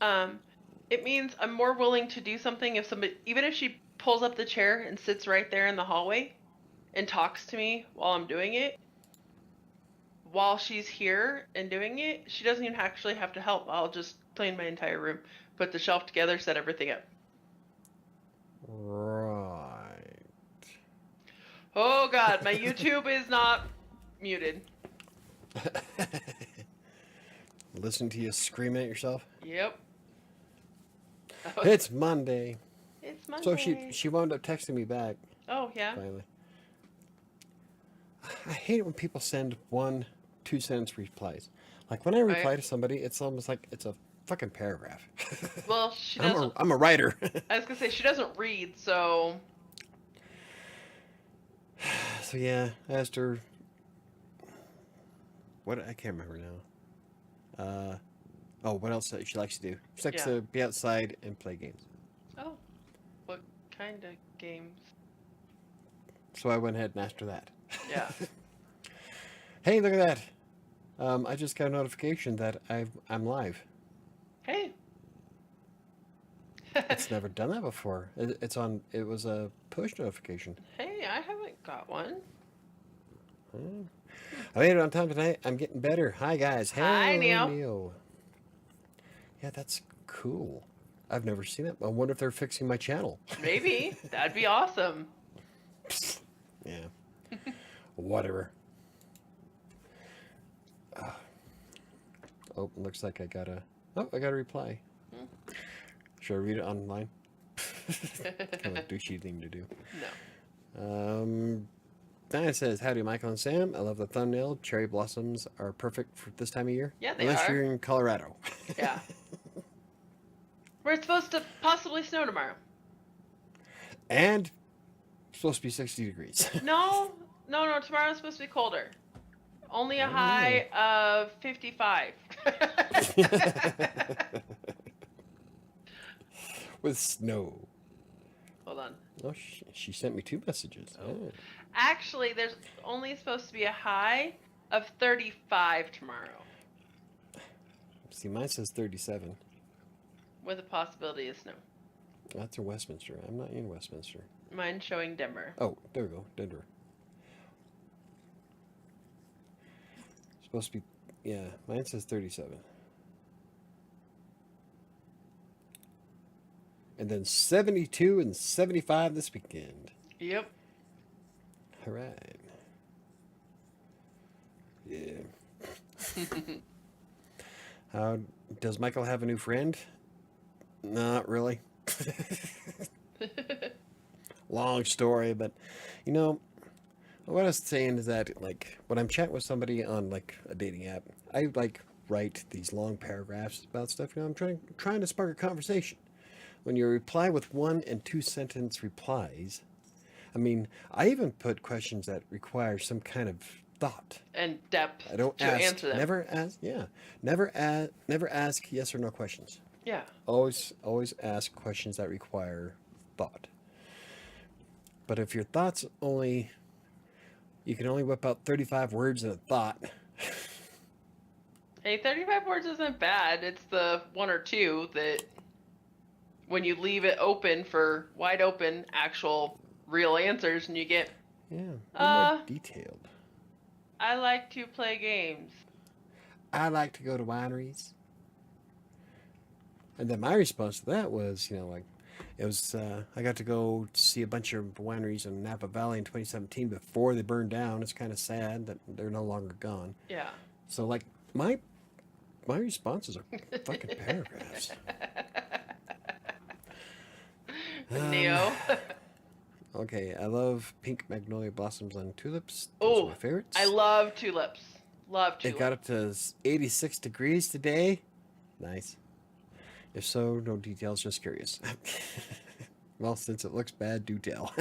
Um, it means I'm more willing to do something if somebody, even if she pulls up the chair and sits right there in the hallway and talks to me while I'm doing it. While she's here and doing it, she doesn't even actually have to help. I'll just clean my entire room, put the shelf together, set everything up. Right. Oh God, my YouTube is not muted. Listen to you scream at yourself. Yep. It's Monday. It's So Monday. she wound up texting me back Oh yeah. finally. I hate it when people send 1-2 sentence replies. Like when I Right. reply to somebody, it's almost like it's a fucking paragraph. Well, she doesn't. I'm a writer. I was gonna say she doesn't read, so. So yeah, I asked her what I can't remember now. What else she likes to do? She likes Yeah. to be outside and play games. Oh, what kind of games? So I went ahead and asked her that. Yeah. Hey, look at that! I just got a notification that I'm live. Hey. It's never done that before. It was a push notification. Hey, I haven't got one. I made it on time tonight. I'm getting better. Hi guys. Hi, Hello, Neil. Neo. Yeah, that's cool. I've never seen it. I wonder if they're fixing my channel. Maybe. That'd be awesome. Yeah. Whatever. Oh, looks like I got a reply. Should I read it online? Kind of a douchey thing to do. No. Diana says, "Howdy, Michael and Sam. I love the thumbnail. Cherry blossoms are perfect for this time of year. Yeah, they Unless are. you're in Colorado." Yeah. We're supposed to possibly snow tomorrow. And it's supposed to be 60 degrees. No. Tomorrow's supposed to be colder. Only a high of 55. With snow. Hold on. Oh, she sent me 2 messages. Oh. Actually, there's only supposed to be a high of 35 tomorrow. See, mine says 37. With a possibility of snow. That's in Westminster. I'm not in Westminster. Mine's showing Denver. Oh, there we go. Denver. Supposed to be, yeah, mine says 37. And then 72 and 75 this weekend. Yep. All right. Yeah. Does Michael have a new friend? Not really. Long story, but you know, what I was saying is that like when I'm chatting with somebody on like a dating app, I like write these long paragraphs about stuff. You know, I'm trying to spark a conversation. When you reply with 1 and 2 sentence replies, I mean, I even put questions that require some kind of thought And depth I don't to ask. answer them. Never ask yes or no questions. Yeah. Always ask questions that require thought. But if your thoughts you can only whip out 35 words in a thought. Hey, 35 words isn't bad. It's the 1 or 2 that, when you leave it open for wide open, actual, real answers, and you get, More detailed. I like to play games. I like to go to wineries. And then my response to that was, it was, I got to go see a bunch of wineries in Napa Valley in 2017 before they burned down. It's kind of sad that they're no longer gone. Yeah. So, like, my responses are fucking paragraphs. Neo. Okay, I love pink magnolia blossoms on tulips. Those are Oh, my favorites. I love tulips. Love tulips. It got up to 86 degrees today. Nice. If so, no details, just curious. Well, since it looks bad, do tell.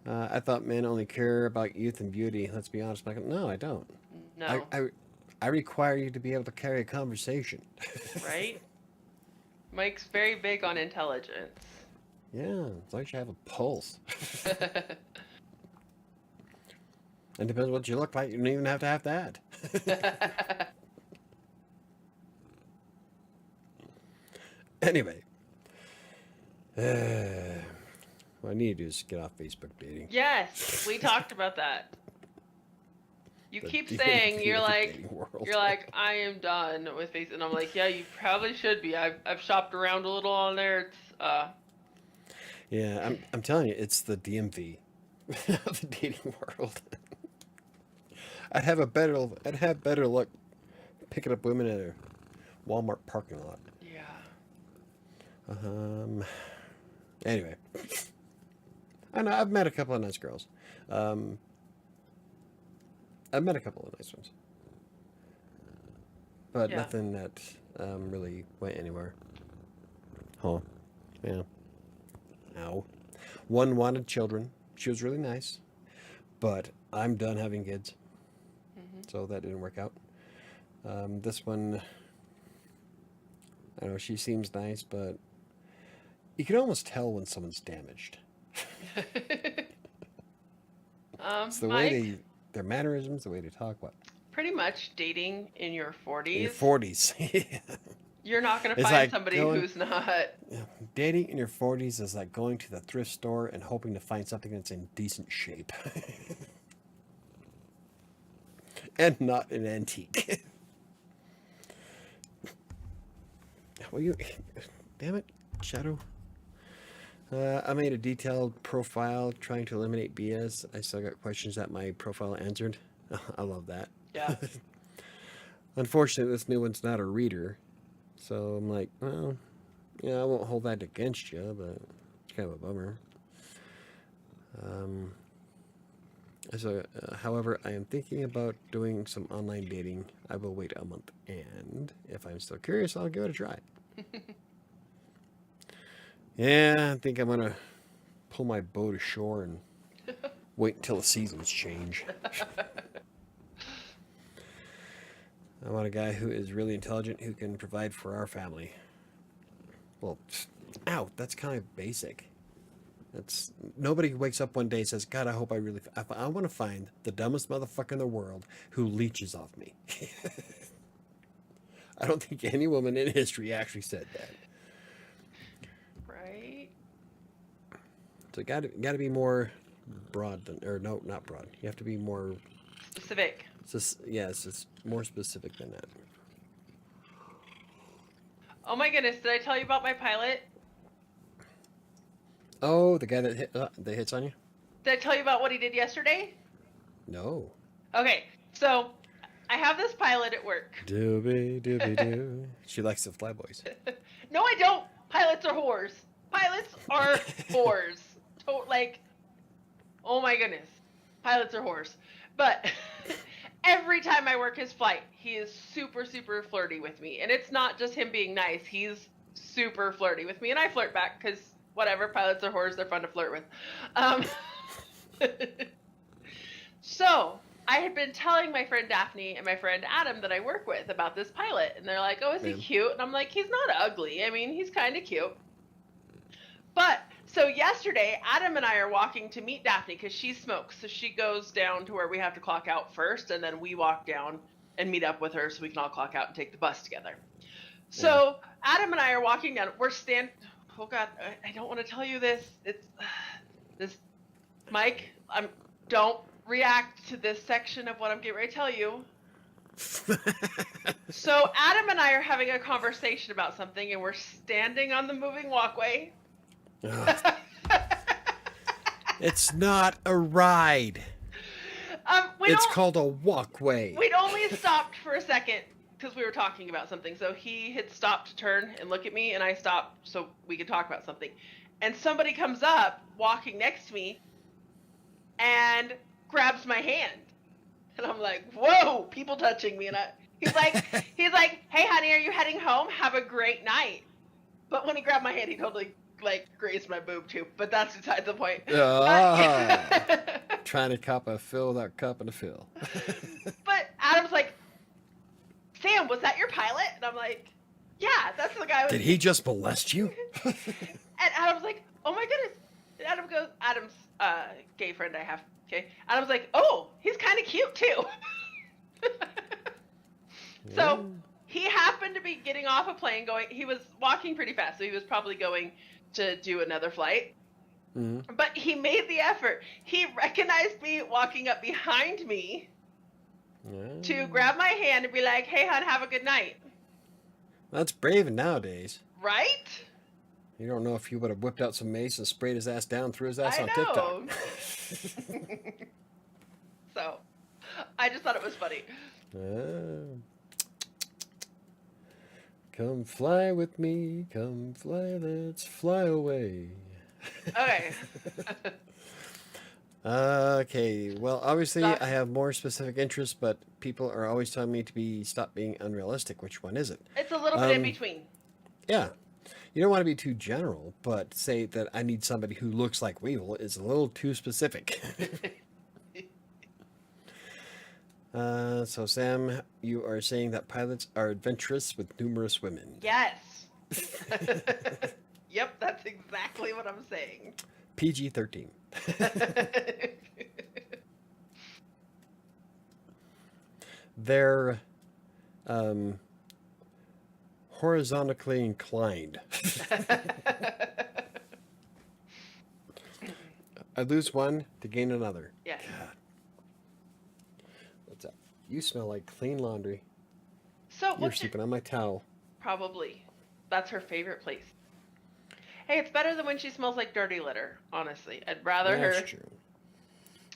I thought men only care about youth and beauty. Let's be honest, Michael. No, I don't. No. I require you to be able to carry a conversation. Right? Mike's very big on intelligence. Yeah, as long as you have a pulse. It depends what you look like. You don't even have to have that. Anyway. What I need to do is get off Facebook dating. Yes, we talked about that. You The keep DMV saying of you're the like dating world. I am done with Facebook, and I'm like, yeah, you probably should be. I've shopped around a little on there. It's Yeah, I'm telling you, it's the DMV of the dating world. I'd have better luck picking up women at a Walmart parking lot. yeah. Anyway, I know I've met a couple of nice girls. I've met a couple of nice ones, but Yeah. nothing that really went anywhere. Huh? Yeah. Ow. One wanted children. She was really nice, but I'm done having kids, so that didn't work out. This one, I don't know, she seems nice, but you can almost tell when someone's damaged. It's the Mike, way their mannerisms, the way they talk. What? pretty much dating in your 40s. In your 40s. You're not going to It's find like somebody going- who's not. Dating in your 40s is like going to the thrift store and hoping to find something that's in decent shape. And not an antique. Well, damn it, Shadow. I made a detailed profile trying to eliminate BS. I still got questions that my profile answered. I love that. Yeah. Unfortunately, this new one's not a reader. So I'm like, well, yeah, I won't hold that against you, but it's kind of a bummer. However, I am thinking about doing some online dating. I will wait a month, and if I'm still curious, I'll give it a try. Yeah, I think I'm gonna pull my boat ashore and wait until the seasons change. I want a guy who is really intelligent, who can provide for our family. Well, that's kind of basic. That's nobody wakes up one day and says, "God, I hope I want to find the dumbest motherfucker in the world who leeches off me." I don't think any woman in history actually said that. Right? So got to be more broad no, not broad. You have to be more Specific. yes, it's more specific than that. Oh my goodness, did I tell you about my pilot? Oh, the guy that hits on you? Did I tell you about what he did yesterday? No. Okay, so I have this pilot at work. Doobie doobie doo. She likes the flyboys. No, I don't. Pilots are whores. Pilots are whores. Oh my goodness. Pilots are whores. But every time I work his flight, he is super, super flirty with me. And it's not just him being nice. He's super flirty with me. And I flirt back because whatever, pilots are whores. They're fun to flirt with. So I had been telling my friend Daphne and my friend Adam that I work with about this pilot. And they're like, oh, is he cute? And I'm like, he's not ugly. I mean, he's kind of cute. But so yesterday, Adam and I are walking to meet Daphne because she smokes. So she goes down to where we have to clock out first. And then we walk down and meet up with her so we can all clock out and take the bus together. So Adam and I are walking down. We're oh God, I don't want to tell you this. It's this, Mike. Don't react to this section of what I'm getting ready to tell you. So Adam and I are having a conversation about something, and we're standing on the moving walkway. It's not a ride. It's called a walkway. We'd only stopped for a second because we were talking about something. So he had stopped to turn and look at me, and I stopped so we could talk about something. And somebody comes up, walking next to me, and grabs my hand. And I'm like, whoa, people touching me. And he's like, hey, honey, are you heading home? Have a great night. But when he grabbed my hand, he totally grazed my boob too. But that's beside the point. Trying to cop a fill without copping a fill. But Adam's like, Sam, was that your pilot? And I'm like, yeah, that's the guy. Did he just molest you? And Adam's like, oh my goodness. And Adam goes, Adam's gay friend I have. Okay. Adam's like, oh, he's kind of cute too. So He happened to be getting off a plane going, he was walking pretty fast, so he was probably going to do another flight. Mm-hmm. But he made the effort. He recognized me walking up behind me to grab my hand and be like, hey, hon, have a good night. That's brave nowadays. Right? You don't know if he would have whipped out some mace and sprayed his ass down, threw his ass I on know. TikTok. So, I just thought it was funny. Come fly with me, come fly, let's fly away. Okay. Okay, well, obviously Stop. I have more specific interests, but people are always telling me to stop being unrealistic. Which one is it? It's a little bit in between. Yeah. You don't want to be too general, but say that I need somebody who looks like Weevil is a little too specific. So, Sam, you are saying that pilots are adventurous with numerous women. Yes. Yep, that's exactly what I'm saying. PG-13. They're horizontally inclined. I lose one to gain another. Yeah. God. What's up? You smell like clean laundry. So You're sleeping on my towel. Probably. That's her favorite place. Hey, it's better than when she smells like dirty litter, honestly. I'd rather her... That's true.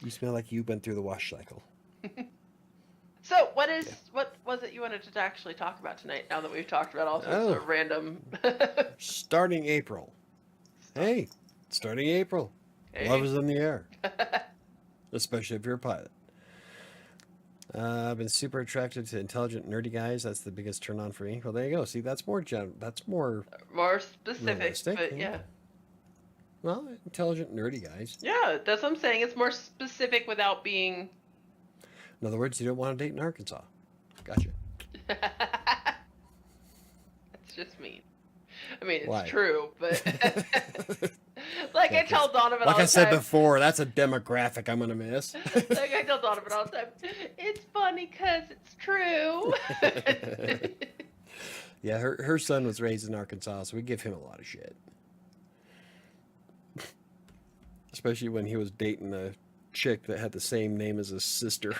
You smell like you've been through the wash cycle. So, what was it you wanted to actually talk about tonight, now that we've talked about all sorts of random... Starting April. Hey, starting April. Hey. Love is in the air. Especially if you're a pilot. I've been super attracted to intelligent, nerdy guys. That's the biggest turn on for me. Well, there you go. See, that's more more specific, realistic, but yeah. Well, intelligent, nerdy guys. Yeah, that's what I'm saying. It's more specific without being... In other words, you don't want to date in Arkansas. Gotcha. That's just mean. I mean, it's Why? true, but... Like I tell Donovan all the time. Like I said before, that's a demographic I'm going to miss. Like I tell Donovan all the time. It's funny because it's true. Yeah, her son was raised in Arkansas, so we give him a lot of shit. Especially when he was dating a chick that had the same name as his sister.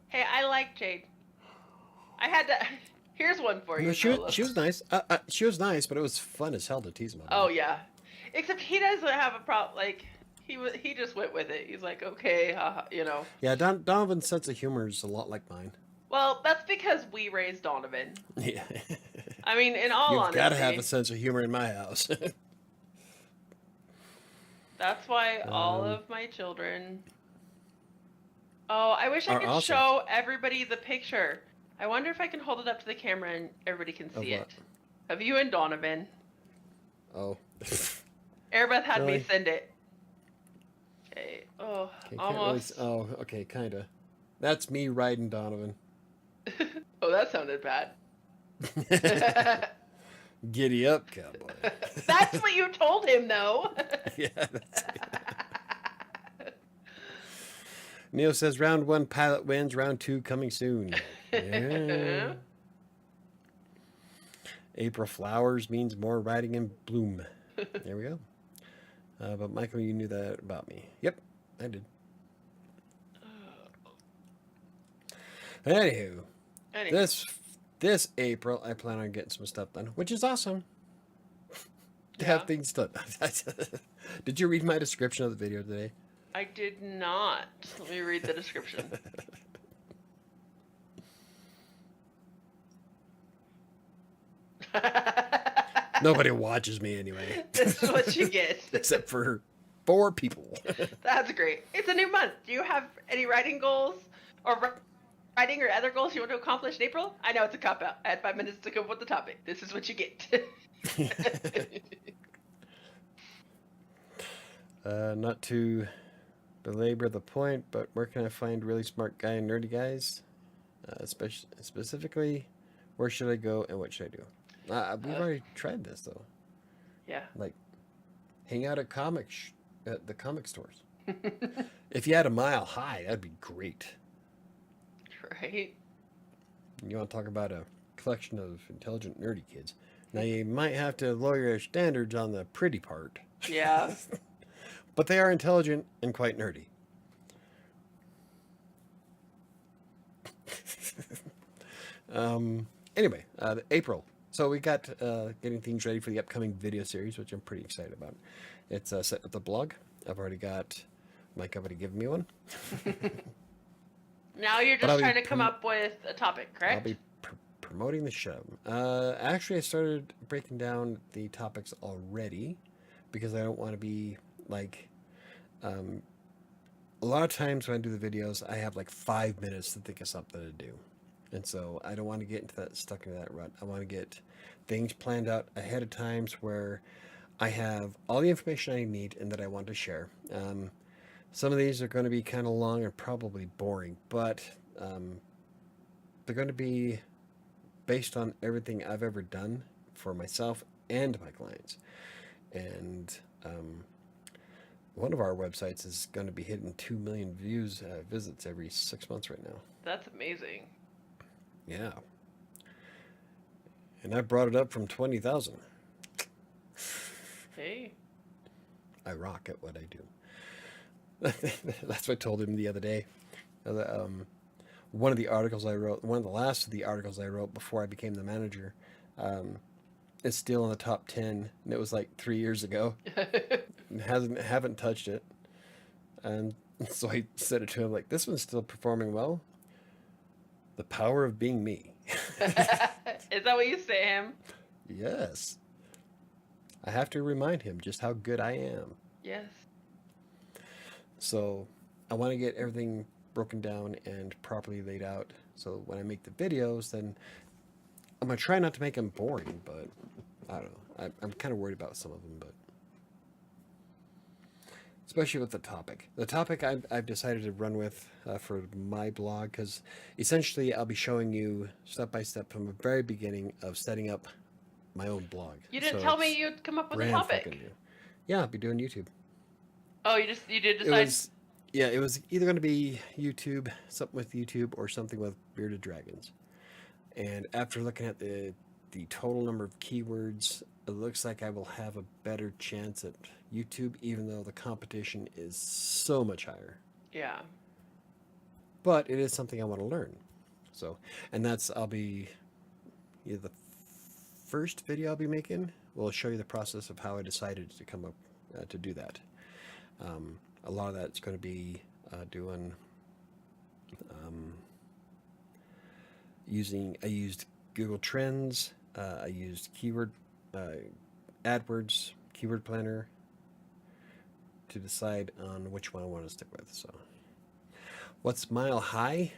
Hey, I like Jade. I had to... Here's one for you. No, she was nice. She was nice, but it was fun as hell to tease him about. Oh yeah, except he doesn't have a problem. Like he just went with it. He's like, okay, you know. Yeah, Donovan's sense of humor is a lot like mine. Well, that's because we raised Donovan. Yeah. I mean, in all honesty, you've got to have a sense of humor in my house. That's why all of my children. Oh, I wish I could awesome. show everybody the picture. I wonder if I can hold it up to the camera and everybody can see it. Of you and Donovan. Oh. Airbeth had Really? me send it. Okay. Oh, almost. Really, oh, okay, kind of. That's me riding Donovan. Oh, that sounded bad. Giddy up, cowboy. That's what you told him, though. Yeah, that's it. Neil says, round 1 pilot wins, round 2 coming soon. Yeah. April flowers means more riding in bloom. There we go. But Michael, you knew that about me. Yep, I did. Anywho, this April, I plan on getting some stuff done, which is awesome. To have things done. Did you read my description of the video today? I did not. Let me read the description. Nobody watches me anyway. This is what you get. Except for 4 people. That's great. It's a new month. Do you have any writing goals or writing or other goals you want to accomplish in April? I know it's a cop-out. I had 5 minutes to come up with the topic. This is what you get. Not to belabor the point, but where can I find really smart guy and nerdy guys? Specifically, where should I go and what should I do? We've already tried this though. Yeah. Like, hang out at the comic stores. If you had a mile high, that'd be great. Right. You want to talk about a collection of intelligent, nerdy kids. Now, you might have to lower your standards on the pretty part. Yeah. But they are intelligent and quite nerdy. Anyway, April. So we got getting things ready for the upcoming video series, which I'm pretty excited about. It's set up the blog. I've already got my company giving me one. Now you're But just trying to come up with a topic, correct? I'll be promoting the show. Actually, I started breaking down the topics already because I don't want to be like. A lot of times when I do the videos, I have like 5 minutes to think of something to do. And so I don't want to get stuck into that rut. I want to get things planned out ahead of times where I have all the information I need and that I want to share. Some of these are going to be kind of long and probably boring, but they're going to be based on everything I've ever done for myself and my clients. And one of our websites is going to be hitting 2 million visits every 6 months right now. That's amazing. Yeah. And I brought it up from 20,000. Hey. I rock at what I do. That's what I told him the other day. One of the articles I wrote, one of the last of the articles I wrote before I became the manager, is still in the top 10, and it was like 3 years ago. And haven't touched it. And so I said it to him like, this one's still performing well. The power of being me. Is that what you say, him? Yes. I have to remind him just how good I am. Yes. So I want to get everything broken down and properly laid out. So when I make the videos, then I'm going to try not to make them boring, but I don't know. I'm kind of worried about some of them, but especially with the topic. The topic I've decided to run with for my blog, because essentially I'll be showing you step by step from the very beginning of setting up my own blog. You didn't tell me you'd come up with a topic. Yeah, I'll be doing YouTube. Oh, you did decide? It was either going to be YouTube, something with YouTube, or something with bearded dragons. And after looking at the total number of keywords, it looks like I will have a better chance at YouTube, even though the competition is so much higher. Yeah. But it is something I want to learn. So, and I'll be either the first video I'll be making will show you the process of how I decided to come up to do that. A lot of that's going to be doing I used Google Trends, I used AdWords, Keyword Planner to decide on which one I want to stick with. So, what's Mile High?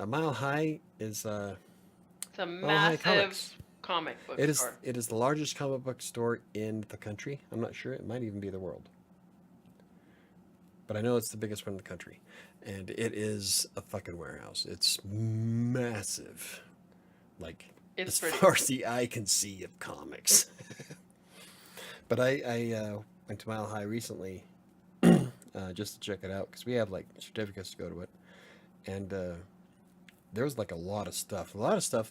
Mile High is it's a massive comic book store. It is the largest comic book store in the country. I'm not sure. It might even be the world. But I know it's the biggest one in the country. And it is a fucking warehouse. It's massive. Like, as far as the eye can see of comics. But I went to Mile High recently just to check it out. Because we have, like, certificates to go to it. And there was, like, a lot of stuff.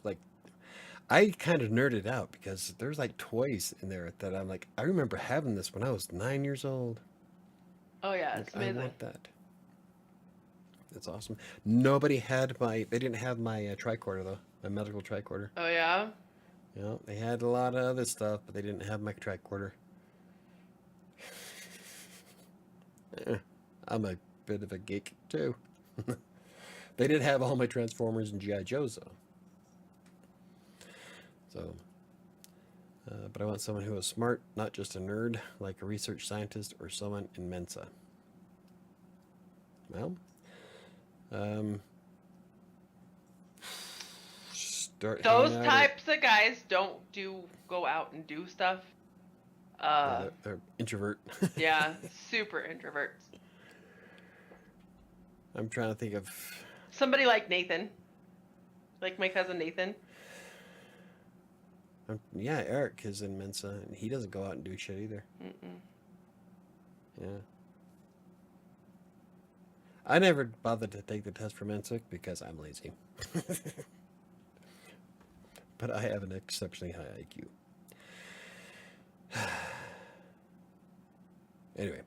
Like, I kind of nerded out. Because there's, like, toys in there that I'm like, I remember having this when I was 9 years old. Oh yeah, it's amazing. I want that. That's awesome. They didn't have my tricorder though, my medical tricorder. Oh yeah? Yeah, they had a lot of other stuff, but they didn't have my tricorder. I'm a bit of a geek too. They did have all my Transformers and G.I. Joes though. So, but I want someone who is smart, not just a nerd, like a research scientist or someone in Mensa. Well, those types of guys don't go out and do stuff. They're introvert. Yeah, super introverts. I'm trying to think of somebody like Nathan, like my cousin Nathan. Yeah, Eric is in Mensa, and he doesn't go out and do shit either. Mm-mm. Yeah. I never bothered to take the test for Mensa because I'm lazy. but I have an exceptionally high IQ. Anyway,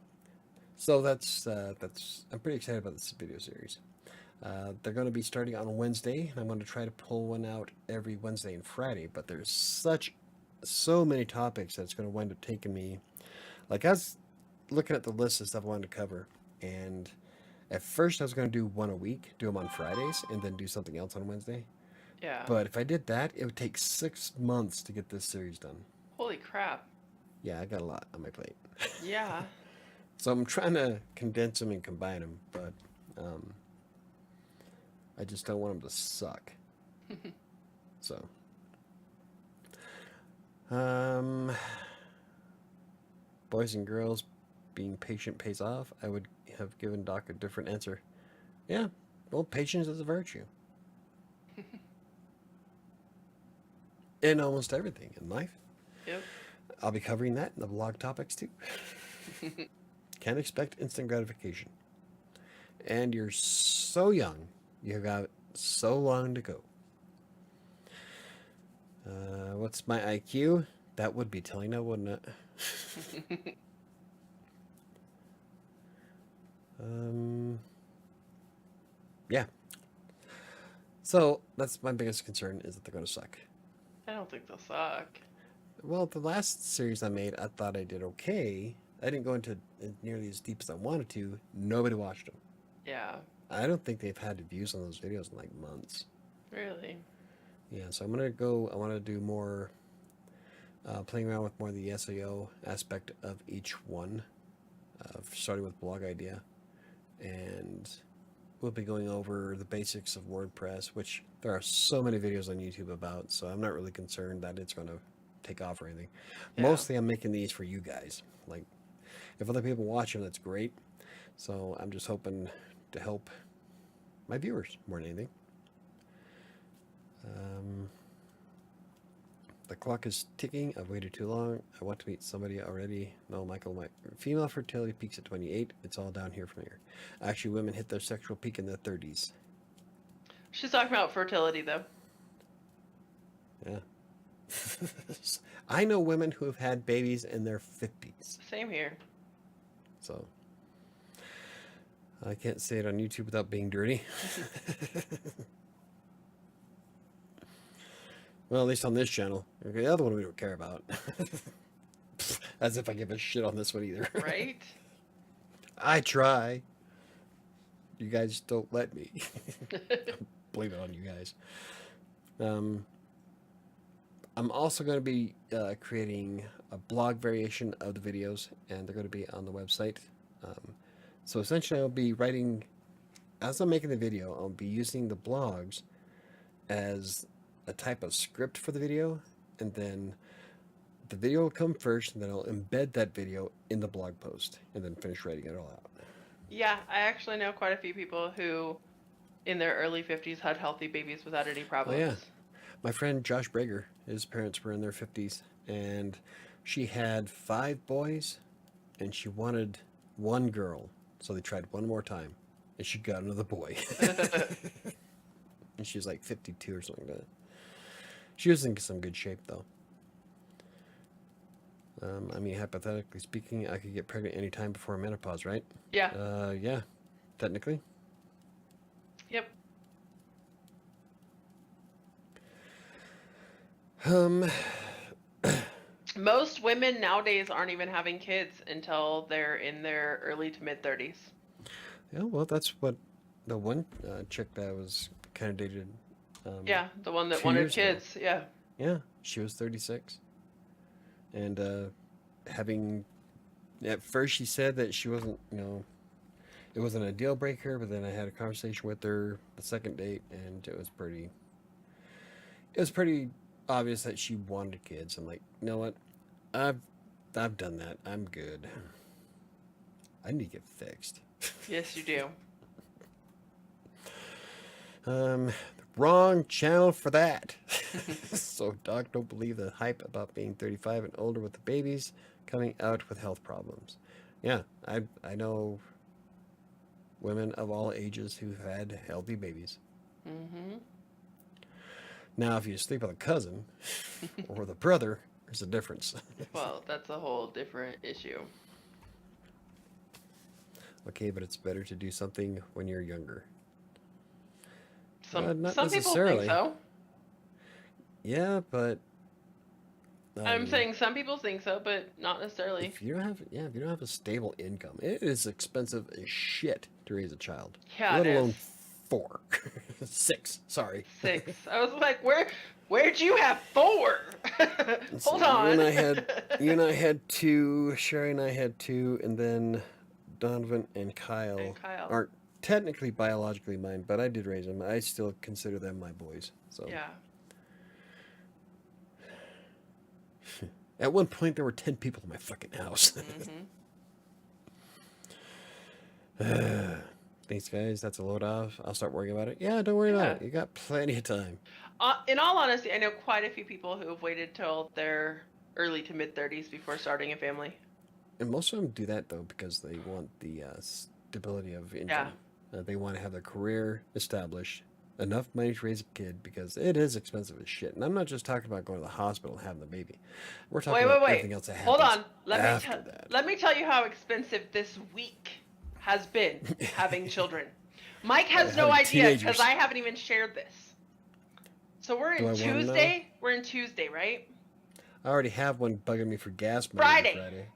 so that's I'm pretty excited about this video series. They're going to be starting on Wednesday, and I'm going to try to pull one out every Wednesday and Friday. But there's so many topics that it's going to wind up taking me. Like I was looking at the list of stuff I wanted to cover, and at first I was going to do one a week, do them on Fridays, and then do something else on Wednesday. Yeah. But if I did that, it would take 6 months to get this series done. Holy crap. Yeah, I got a lot on my plate. Yeah. So I'm trying to condense them and combine them, but um, I just don't want them to suck. So, boys and girls, being patient pays off. I would have given Doc a different answer. Yeah, well, patience is a virtue. In almost everything in life. Yep. I'll be covering that in the blog topics too. Can't expect instant gratification. And you're so young. You've got so long to go. What's my IQ? That would be telling now, wouldn't it? Yeah. So that's my biggest concern is that they're going to suck. I don't think they'll suck. Well, the last series I made, I thought I did okay. I didn't go into it nearly as deep as I wanted to. Nobody watched them. Yeah. I don't think they've had views on those videos in like months. Really? Yeah, so I'm gonna go. I want to do more playing around with more of the SEO aspect of each one, starting with blog idea, and we'll be going over the basics of WordPress, which there are so many videos on YouTube about. So I'm not really concerned that it's going to take off or anything. Yeah. Mostly, I'm making these for you guys. Like, if other people watch them, that's great. So I'm just hoping to help my viewers more than anything. The clock is ticking. I've waited too long. I want to meet somebody already. No, Michael, my female fertility peaks at 28. It's all down here from here. Actually, women hit their sexual peak in their 30s. She's talking about fertility, though. Yeah. I know women who have had babies in their 50s. Same here. So I can't say it on YouTube without being dirty. Well, at least on this channel. Okay, the other one we don't care about. As if I give a shit on this one either. Right? I try. You guys don't let me. Blame it on you guys. I'm also going to be creating a blog variation of the videos, and they're going to be on the website. So essentially, I'll be writing, as I'm making the video, I'll be using the blogs as a type of script for the video, and then the video will come first, and then I'll embed that video in the blog post, and then finish writing it all out. Yeah, I actually know quite a few people who, in their early 50s, had healthy babies without any problems. Oh, yeah. My friend Josh Brager, his parents were in their 50s, and she had 5 boys, and she wanted 1 girl. So they tried one more time, and she got another boy. And she was like 52 or something like that. She was in some good shape, though. I mean, hypothetically speaking, I could get pregnant any time before menopause, right? Yeah. Yeah, technically. Yep. Most women nowadays aren't even having kids until they're in their early to mid 30s. Yeah, well, that's what the one chick that was kind of dated. Yeah, the one that 2 wanted years ago. kids. Yeah. Yeah, she was 36. And having, at first she said that she wasn't, it wasn't a deal breaker, but then I had a conversation with her the second date, and it was pretty obvious that she wanted kids. I'm like, you know what? I've done that. I'm good. I need to get fixed. Yes, you do. Wrong channel for that. So, Doc, don't believe the hype about being 35 and older with the babies coming out with health problems. Yeah, I know women of all ages who've had healthy babies. Mm-hmm. Now, if you sleep with a cousin or with a brother, there's a difference. Well, that's a whole different issue. Okay, but it's better to do something when you're younger. Some Not some people think necessarily. so. Yeah, but I'm saying some people think so, but not necessarily. if you don't have a stable income, it is expensive as shit to raise a child. Yeah, Let it alone is. 4. 6, sorry. 6. I was like, where'd you have 4? Hold on. You and I had 2, Sherry and I had 2, and then Donovan and Kyle aren't technically biologically mine, but I did raise them. I still consider them my boys. So Yeah. At one point, there were 10 people in my fucking house. Thanks, guys. That's a load off. I'll start worrying about it. Yeah, don't worry about it. You got plenty of time. In all honesty, I know quite a few people who have waited till their early to mid-30s before starting a family. And most of them do that, though, because they want the stability of income. Yeah. They want to have their career established, enough money to raise a kid, because it is expensive as shit. And I'm not just talking about going to the hospital and having the baby. We're talking about everything else that happens. Hold on. That. Let me tell you how expensive this week has been having children. Mike has no idea because I haven't even shared this. So we're in Tuesday. We're in Tuesday, right? I already have one bugging me for gas money. Friday.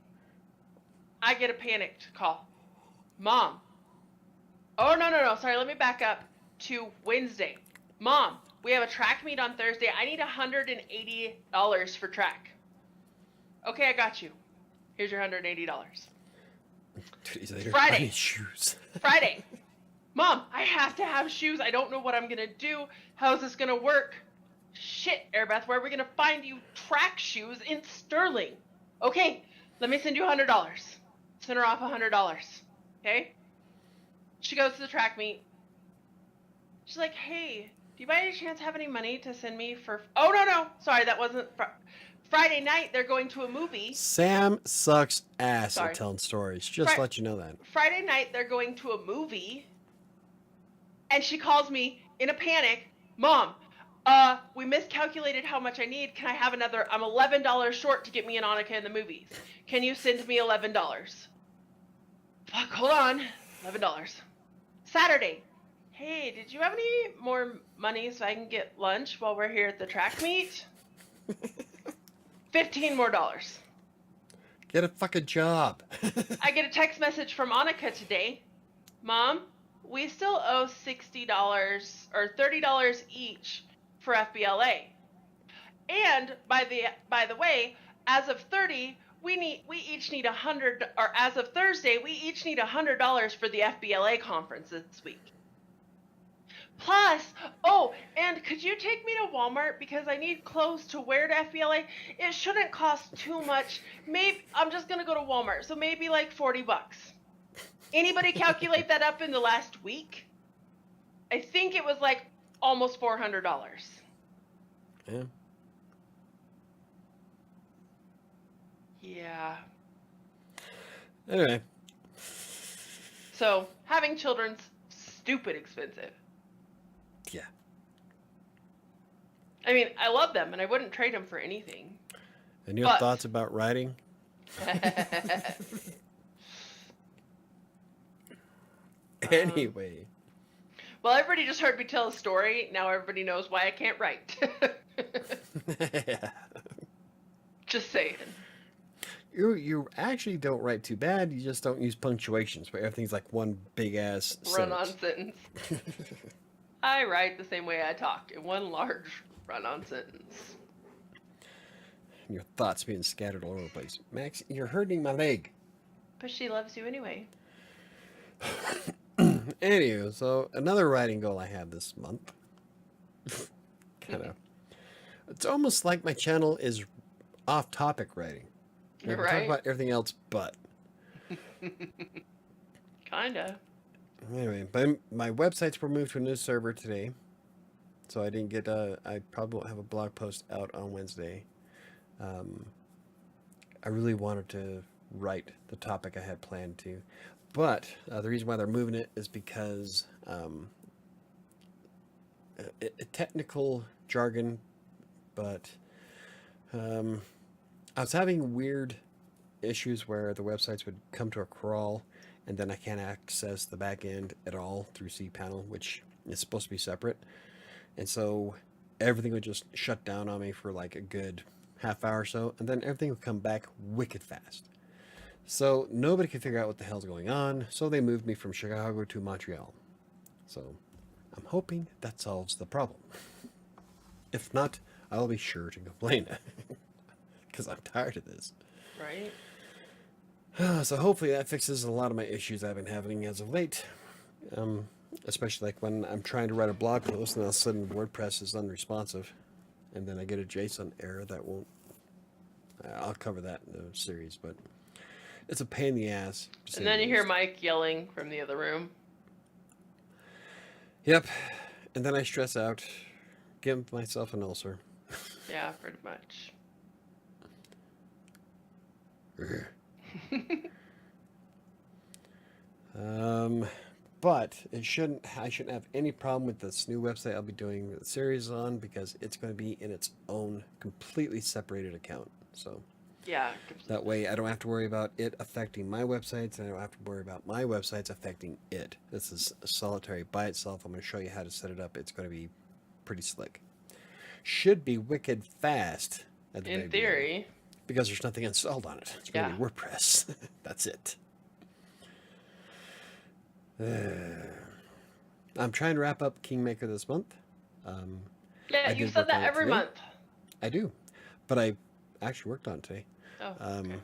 I get a panicked call. Mom. Oh, no. Sorry, let me back up to Wednesday. Mom, we have a track meet on Thursday. I need $180 for track. Okay, I got you. Here's your $180. Friday. I need shoes. Friday. Mom, I have to have shoes. I don't know what I'm going to do. How's this going to work? Shit, Airbeth, where are we going to find you track shoes in Sterling? Okay, let me send you $100. Send her off $100. Okay? She goes to the track meet. She's like, hey, do you by any chance have any money to send me for... Oh, no. Sorry, that wasn't... Friday night, they're going to a movie. Sam sucks ass at telling stories. Just let you know that. Friday night, they're going to a movie. And she calls me in a panic. Mom, we miscalculated how much I need. Can I have another? I'm $11 short to get me and Annika in the movies. Can you send me $11? Fuck, hold on. $11. Saturday. Hey, did you have any more money so I can get lunch while we're here at the track meet? $15 more. Get a fucking job. I get a text message from Annika today. Mom, we still owe $60 or $30 each for FBLA. And by the way, as of 30, we each need $100, or as of Thursday, we each need $100 for the FBLA conference this week. Plus, oh, and could you take me to Walmart because I need clothes to wear to FBLA? It shouldn't cost too much. Maybe I'm just gonna go to Walmart, so maybe like $40. Anybody calculate that up in the last week? I think it was like almost $400. Yeah. Yeah. Anyway. So, having children's stupid expensive. Yeah. I mean, I love them and I wouldn't trade them for anything. And your thoughts about writing? Anyway. Well, everybody just heard me tell a story. Now everybody knows why I can't write. Just saying. You actually don't write too bad. You just don't use punctuations, but everything's like one big ass run-on sentence. I write the same way I talk, in one large run-on sentence. And your thoughts being scattered all over the place. Max, you're hurting my leg. But she loves you anyway. Anyway, so another writing goal I have this month. It's almost like my channel is off-topic writing. I can talk about everything else, but kinda. Anyway, but my websites were moved to a new server today, so I didn't get. I probably won't have a blog post out on Wednesday. I really wanted to write the topic I had planned to, but the reason why they're moving it is because a technical jargon, but I was having weird issues where the websites would come to a crawl and then I can't access the back end at all through cPanel, which is supposed to be separate. And so everything would just shut down on me for like a good half hour or so, and then everything would come back wicked fast. So nobody could figure out what the hell's going on, so they moved me from Chicago to Montreal. So I'm hoping that solves the problem. If not, I'll be sure to complain because I'm tired of this. Right. So hopefully that fixes a lot of my issues I've been having as of late. Especially like when I'm trying to write a blog post and all of a sudden WordPress is unresponsive, and then I get a JSON error that won't. I'll cover that in the series, but it's a pain in the ass. And then you hear Mike yelling from the other room. Yep, and then I stress out, give myself an ulcer. Yeah, pretty much. But I shouldn't have any problem with this new website I'll be doing the series on, because it's going to be in its own completely separated account. So yeah, that way I don't have to worry about it affecting my websites, and I don't have to worry about my websites affecting it. This is solitary by itself. I'm going to show you how to set it up. It's going to be pretty slick. Should be wicked fast at the in theory, because there's nothing installed on it. It's going to be WordPress. That's it. I'm trying to wrap up Kingmaker this month. Yeah, you said that every month. I do, but I actually worked on it today. Oh, okay.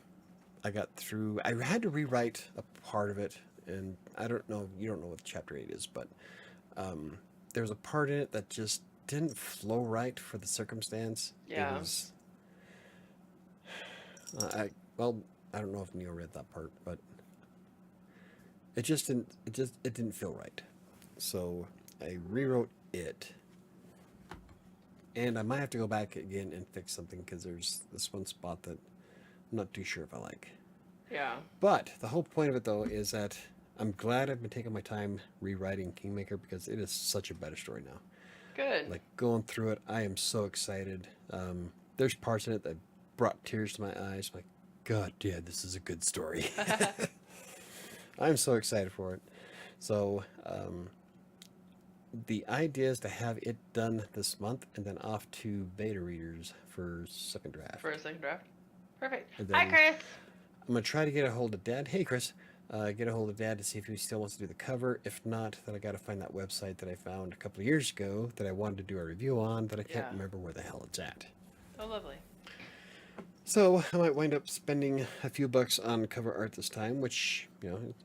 I got through. I had to rewrite a part of it, and I don't know. You don't know what Chapter 8 is, but there was a part in it that just didn't flow right for the circumstance. Yeah. It was. I don't know if Neil read that part, but it just didn't. It didn't feel right. So I rewrote it, and I might have to go back again and fix something, because there's this one spot that I'm not too sure if I like. Yeah. But the whole point of it, though, is that I'm glad I've been taking my time rewriting Kingmaker, because it is such a better story now. Good. Like, going through it, I am so excited. There's parts in it that brought tears to my eyes. I'm like, God, yeah, this is a good story. I'm so excited for it. So, the idea is to have it done this month, and then off to beta readers for second draft. For a second draft. Perfect. Then, hi, Chris. I'm going to try to get a hold of Dad. Hey, Chris. Get a hold of Dad to see if he still wants to do the cover. If not, then I got to find that website that I found a couple of years ago that I wanted to do a review on, that I can't remember where the hell it's at. Oh, lovely. So I might wind up spending a few bucks on cover art this time, which,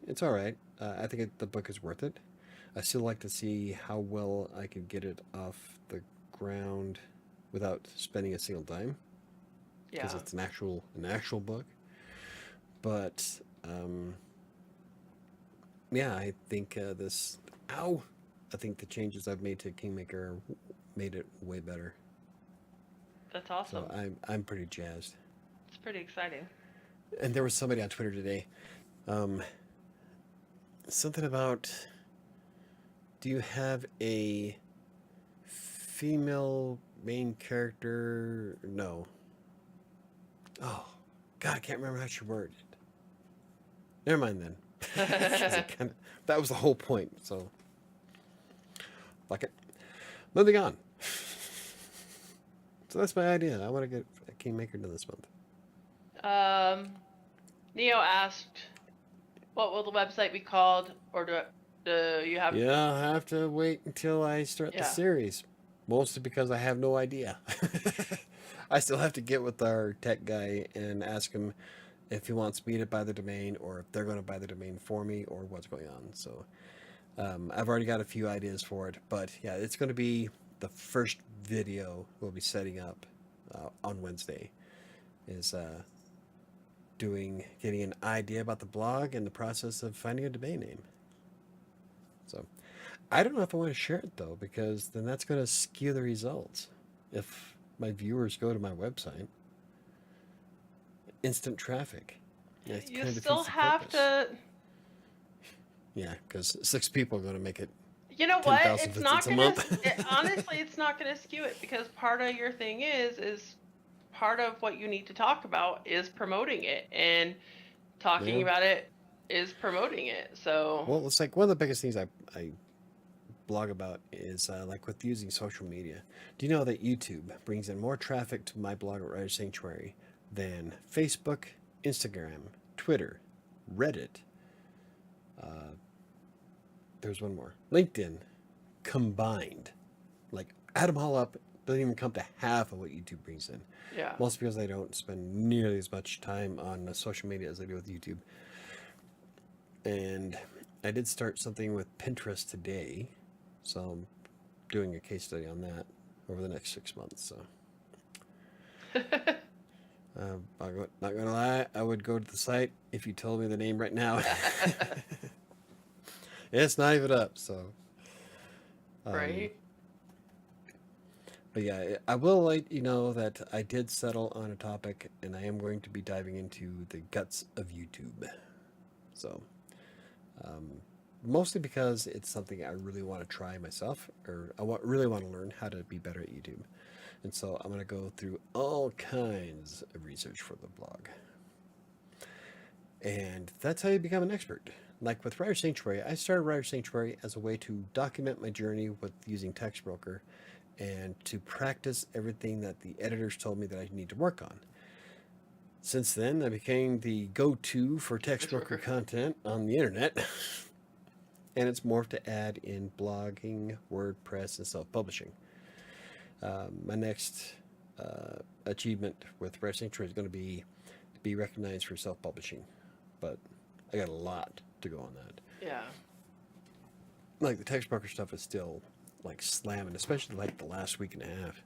it's all right. I think the book is worth it. I still like to see how well I can get it off the ground without spending a single dime. Yeah. Because it's an actual book. But I think I think the changes I've made to Kingmaker made it way better. That's awesome. So I'm pretty jazzed. It's pretty exciting. And there was somebody on Twitter today, something about, do you have a female main character? No. Oh, God, I can't remember how she worded it. Never mind then. That was the whole point, so fuck it. Moving on. So that's my idea. I want to get a Kingmaker done this month. Neo asked, what will the website be called, or do you have... Yeah, I'll have to wait until I start the series. Mostly because I have no idea. I still have to get with our tech guy and ask him if he wants me to buy the domain, or if they're going to buy the domain for me, or what's going on. So I've already got a few ideas for it, but yeah, it's going to be the first video we'll be setting up on Wednesday, is getting an idea about the blog and the process of finding a domain name. So I don't know if I want to share it, though, because then that's going to skew the results. If my viewers go to my website, instant traffic. You still have to... Yeah, because 6 people are going to make it You know what? 10,000 It's visits not a gonna. month. Honestly, it's not gonna skew it because part of your thing is part of what you need to talk about is promoting it, and talking Yeah. about it is promoting it. So Well, it's like one of the biggest things I blog about is like with using social media. Do you know that YouTube brings in more traffic to my blog at Writer Sanctuary than Facebook, Instagram, Twitter, Reddit? There's one more. LinkedIn combined. Like add them all up, doesn't even come to half of what YouTube brings in. yeah. Mostly because they don't spend nearly as much time on social media as they do with YouTube. And I did start something with Pinterest today, so I'm doing a case study on that over the next 6 months. So, I'm not gonna lie, I would go to the site if you told me the name right now. It's not even up. So, um, Right. but yeah, I will let you know that I did settle on a topic, and I am going to be diving into the guts of YouTube. So, um, mostly because it's something I really want to try myself, or really want to learn how to be better at YouTube. And so I'm going to go through all kinds of research for the blog. And that's how you become an expert. Like with Writer Sanctuary, I started Writer Sanctuary as a way to document my journey with using TextBroker and to practice everything that the editors told me that I need to work on. Since then, I became the go-to for TextBroker content on the internet. And it's morphed to add in blogging, WordPress, and self-publishing. My next achievement with Writer Sanctuary is going to be recognized for self-publishing, but I got a lot to go on that. Yeah. Like the text broker stuff is still like slamming, especially like the last week and a half.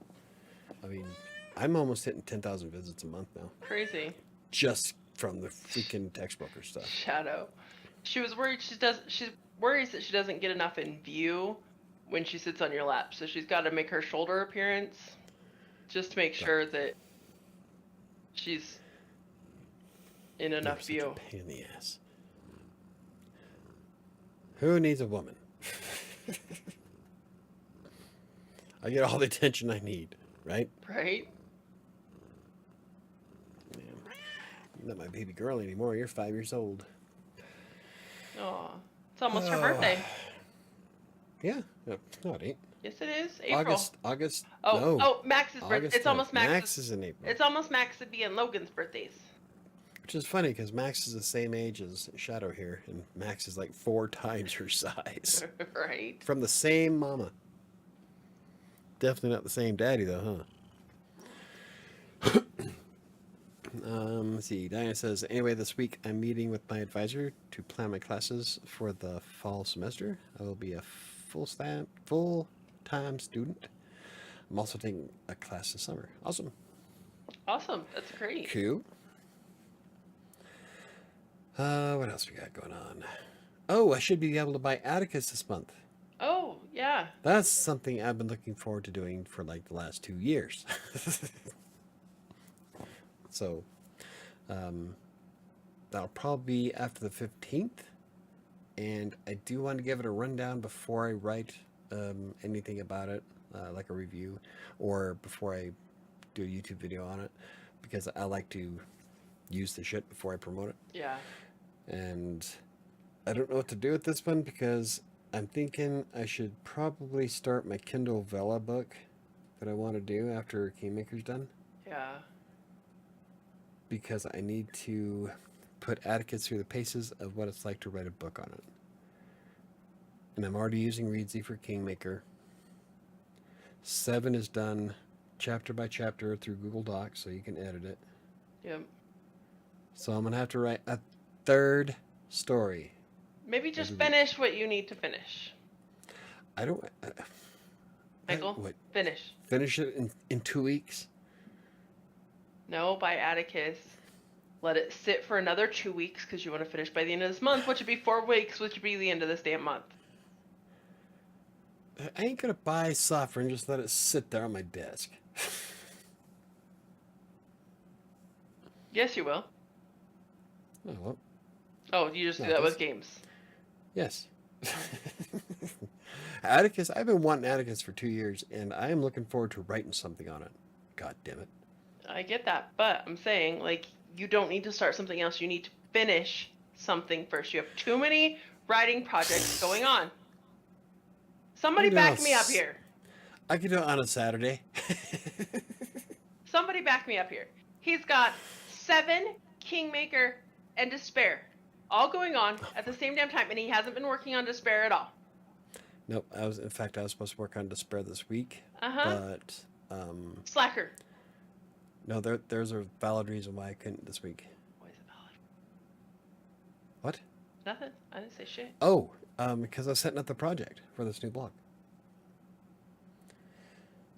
I mean, I'm almost hitting 10,000 visits a month now, Crazy. just from the freaking text broker stuff. Shadow. She was worried she worries that she doesn't get enough in view when she sits on your lap. So she's got to make her shoulder appearance just to make sure that she's in You're enough such view. a pain in the ass. Who needs a woman? I get all the attention I need, right? Right? Man, you're not my baby girl anymore. You're 5 years old. Oh, it's almost her birthday. Yeah. No, it ain't. Yes, it is. April. August. Oh, No. oh, Max's birthday. August It's 10th. almost Max is in April. It's almost Max and Logan's birthdays. Which is funny because Max is the same age as Shadow here, and Max is like 4 times her size. Right? From the same mama. Definitely not the same daddy, though, huh? Let's see. Diana says, anyway, this week I'm meeting with my advisor to plan my classes for the fall semester. I will be a full-time student. I'm also taking a class this summer. Awesome. Awesome. That's great. Cool. What else we got going on? Oh, I should be able to buy Atticus this month. Oh, yeah. That's something I've been looking forward to doing for like the last 2 years. So, that'll probably be after the 15th. And I do want to give it a rundown before I write anything about it, like a review, or before I do a YouTube video on it, because I like to use the shit before I promote it. Yeah. And I don't know what to do with this one because I'm thinking I should probably start my Kindle Vella book that I want to do after Kingmaker's done. Yeah. Because I need to put Atticus through the paces of what it's like to write a book on it. And I'm already using Readsy for Kingmaker. 7 is done chapter by chapter through Google Docs, so you can edit it. Yep. So I'm going to have to write a 3rd story. Maybe just finish what you need to finish. I don't... Michael, what? finish. Finish it in 2 weeks? No, by Atticus. Let it sit for another 2 weeks because you want to finish by the end of this month, which would be 4 weeks, which would be the end of this damn month. I ain't going to buy software and just let it sit there on my desk. Yes, you will. Oh, well, Oh, you just do that with games. yes. Atticus, I've been wanting Atticus for 2 years, and I am looking forward to writing something on it. God damn it. I get that, but I'm saying, like, you don't need to start something else. You need to finish something first. You have too many writing projects going on. Somebody back me up here. I could do it on a Saturday. Somebody back me up here. He's got 7 Kingmaker and Despair all going on at the same damn time, and he hasn't been working on Despair at all. Nope. I was supposed to work on Despair this week, but Slacker. no, there's a valid reason why I couldn't this week. Why is it valid? What? Nothing. I didn't say shit. Oh, because I was setting up the project for this new blog.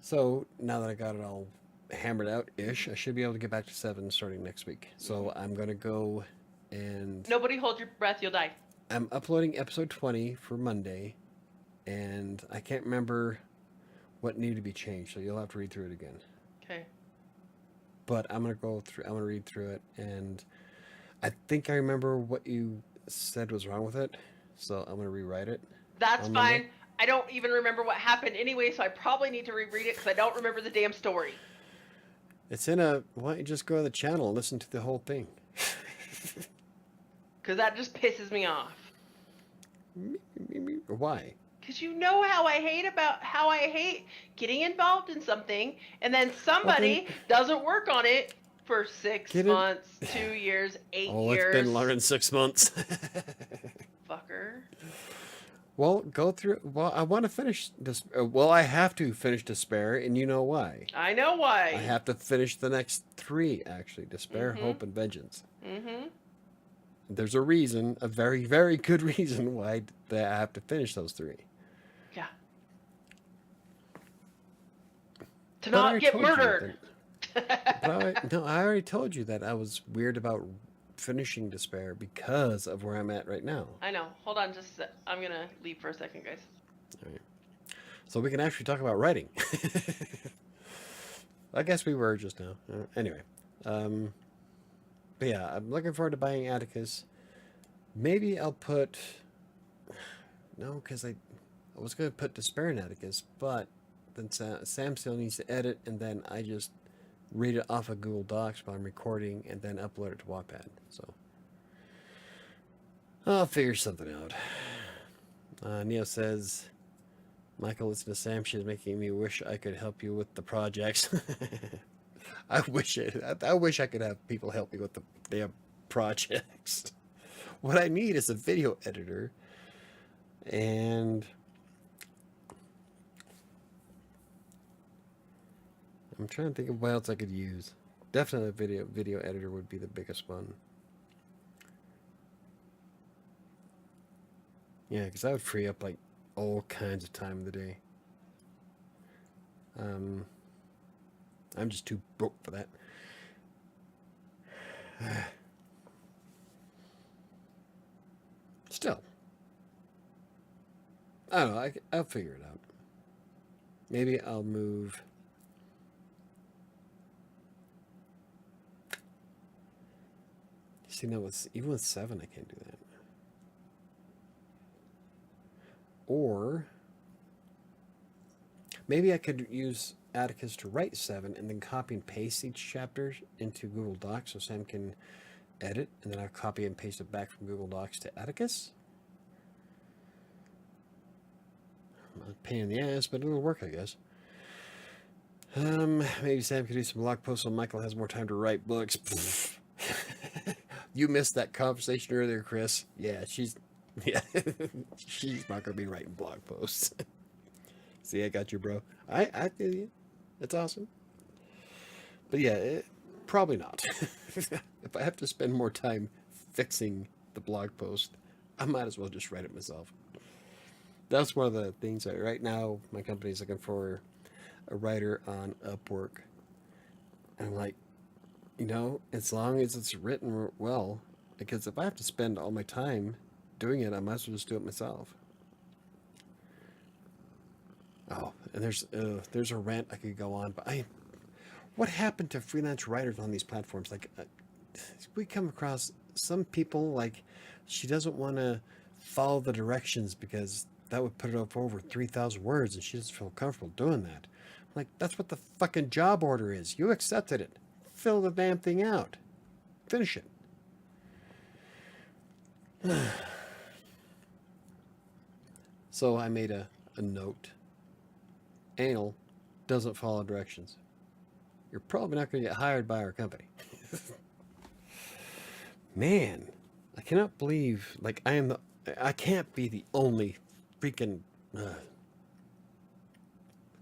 So now that I got it all hammered out-ish, I should be able to get back to 7 starting next week. So I'm going to go and... Nobody hold your breath, you'll die. I'm uploading episode 20 for Monday, and I can't remember what needed to be changed, so you'll have to read through it again. Okay. But I'm going to read through it, and I think I remember what you said was wrong with it, so I'm going to rewrite it. That's fine. Monday. I don't even remember what happened anyway, so I probably need to reread it because I don't remember the damn story. It's in a... Why don't you just go to the channel and listen to the whole thing? Because that just pisses me off. Why? Because you know how I hate getting involved in something, and then somebody doesn't work on it for 6 months, 2 years, 8 years. Oh, it's been longer than 6 months. Fucker. Well, go through... Well, I want to finish this... Well, I have to finish Despair, and you know why. I know why. I have to finish the next 3, actually. Despair, Hope, and Vengeance. Mm-hmm. There's a reason, a very, very good reason why I have to finish those 3. Yeah. To not get murdered. No, I already told you that I was weird about finishing Despair because of where I'm at right now. I know. Hold on, I'm gonna leave for a second, guys. All right. So we can actually talk about writing. I guess we were just now. Anyway. But yeah, I'm looking forward to buying Atticus. Maybe I'll put... No, because I was going to put Despair in Atticus, but then Sam still needs to edit, and then I just read it off of Google Docs while I'm recording, and then upload it to Wattpad. So I'll figure something out. Neo says, Michael, listen to Sam. She's making me wish I could help you with the projects. I wish I could have people help me with the damn projects. What I need is a video editor, and I'm trying to think of what else I could use. Definitely a video editor would be the biggest one. Yeah, because that would free up like all kinds of time of the day. I'm just too broke for that. Still. I don't know. I'll figure it out. Maybe I'll move... See, no, even with 7, I can't do that. Or... Maybe I could use Atticus to write 7 and then copy and paste each chapter into Google Docs so Sam can edit, and then I'll copy and paste it back from Google Docs to Atticus. A pain in the ass, but it'll work, I guess. Maybe Sam could do some blog posts so Michael has more time to write books. You missed that conversation earlier, Chris. Yeah, she's not gonna be writing blog posts. See, I got you, bro. I feel you. It's awesome. But yeah, probably not. If I have to spend more time fixing the blog post, I might as well just write it myself. That's one of the things that right now my company's looking for a writer on Upwork. And I'm like, you know, as long as it's written well, because if I have to spend all my time doing it, I might as well just do it myself. Oh, and there's a rant I could go on, but what happened to freelance writers on these platforms? Like, we come across some people, like, she doesn't want to follow the directions because that would put it up over 3,000 words, and she doesn't feel comfortable doing that. I'm like, that's what the fucking job order is. You accepted it. Fill the damn thing out. Finish it. So I made a note. Anal doesn't follow directions. You're probably not going to get hired by our company. Man, I cannot believe, like, I can't be the only freaking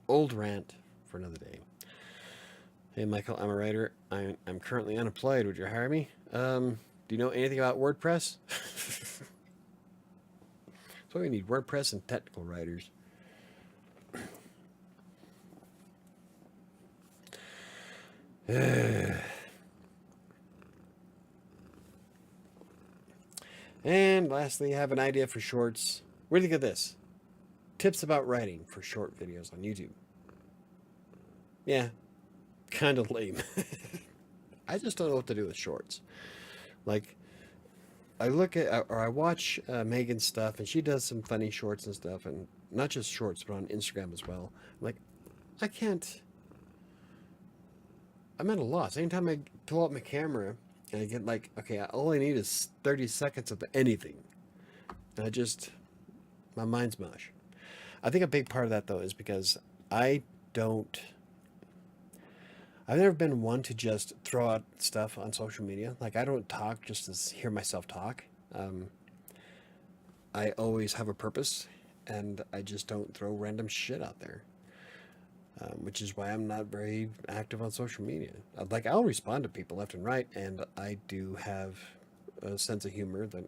old rant for another day. Hey, Michael, I'm a writer. I'm currently unemployed. Would you hire me? Do you know anything about WordPress? So we need WordPress and technical writers. And lastly, I have an idea for shorts. What do you think of this? Tips about writing for short videos on YouTube. Yeah, kind of lame. I just don't know what to do with shorts. Like, I look at, or I watch Megan's stuff, and she does some funny shorts and stuff, and not just shorts, but on Instagram as well. I'm like, I can't. I'm at a loss. Anytime I pull out my camera and I get like, okay, all I need is 30 seconds of anything. And my mind's mush. I think a big part of that, though, is because I've never been one to just throw out stuff on social media. Like, I don't talk just to hear myself talk. I always have a purpose, and I just don't throw random shit out there. Which is why I'm not very active on social media. Like, I'll respond to people left and right, and I do have a sense of humor that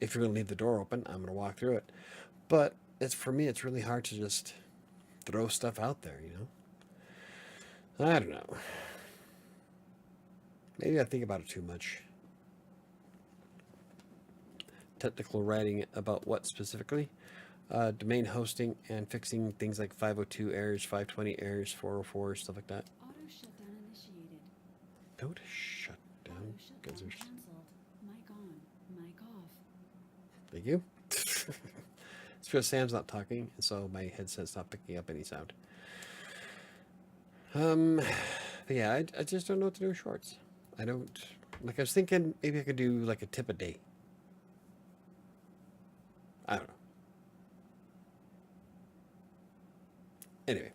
if you're going to leave the door open, I'm going to walk through it. But for me, it's really hard to just throw stuff out there, you know? I don't know. Maybe I think about it too much. Technical writing about what specifically? Domain hosting and fixing things like 502 errors, 520 errors, 404, stuff like that. Auto shutdown initiated. Auto shut down. Auto shutdown canceled. Mic on. Mic off. Thank you. It's because Sam's not talking, and so my headset's not picking up any sound. But yeah, I just don't know what to do with shorts. I was thinking maybe I could do like a tip a day. I don't know. Anyway.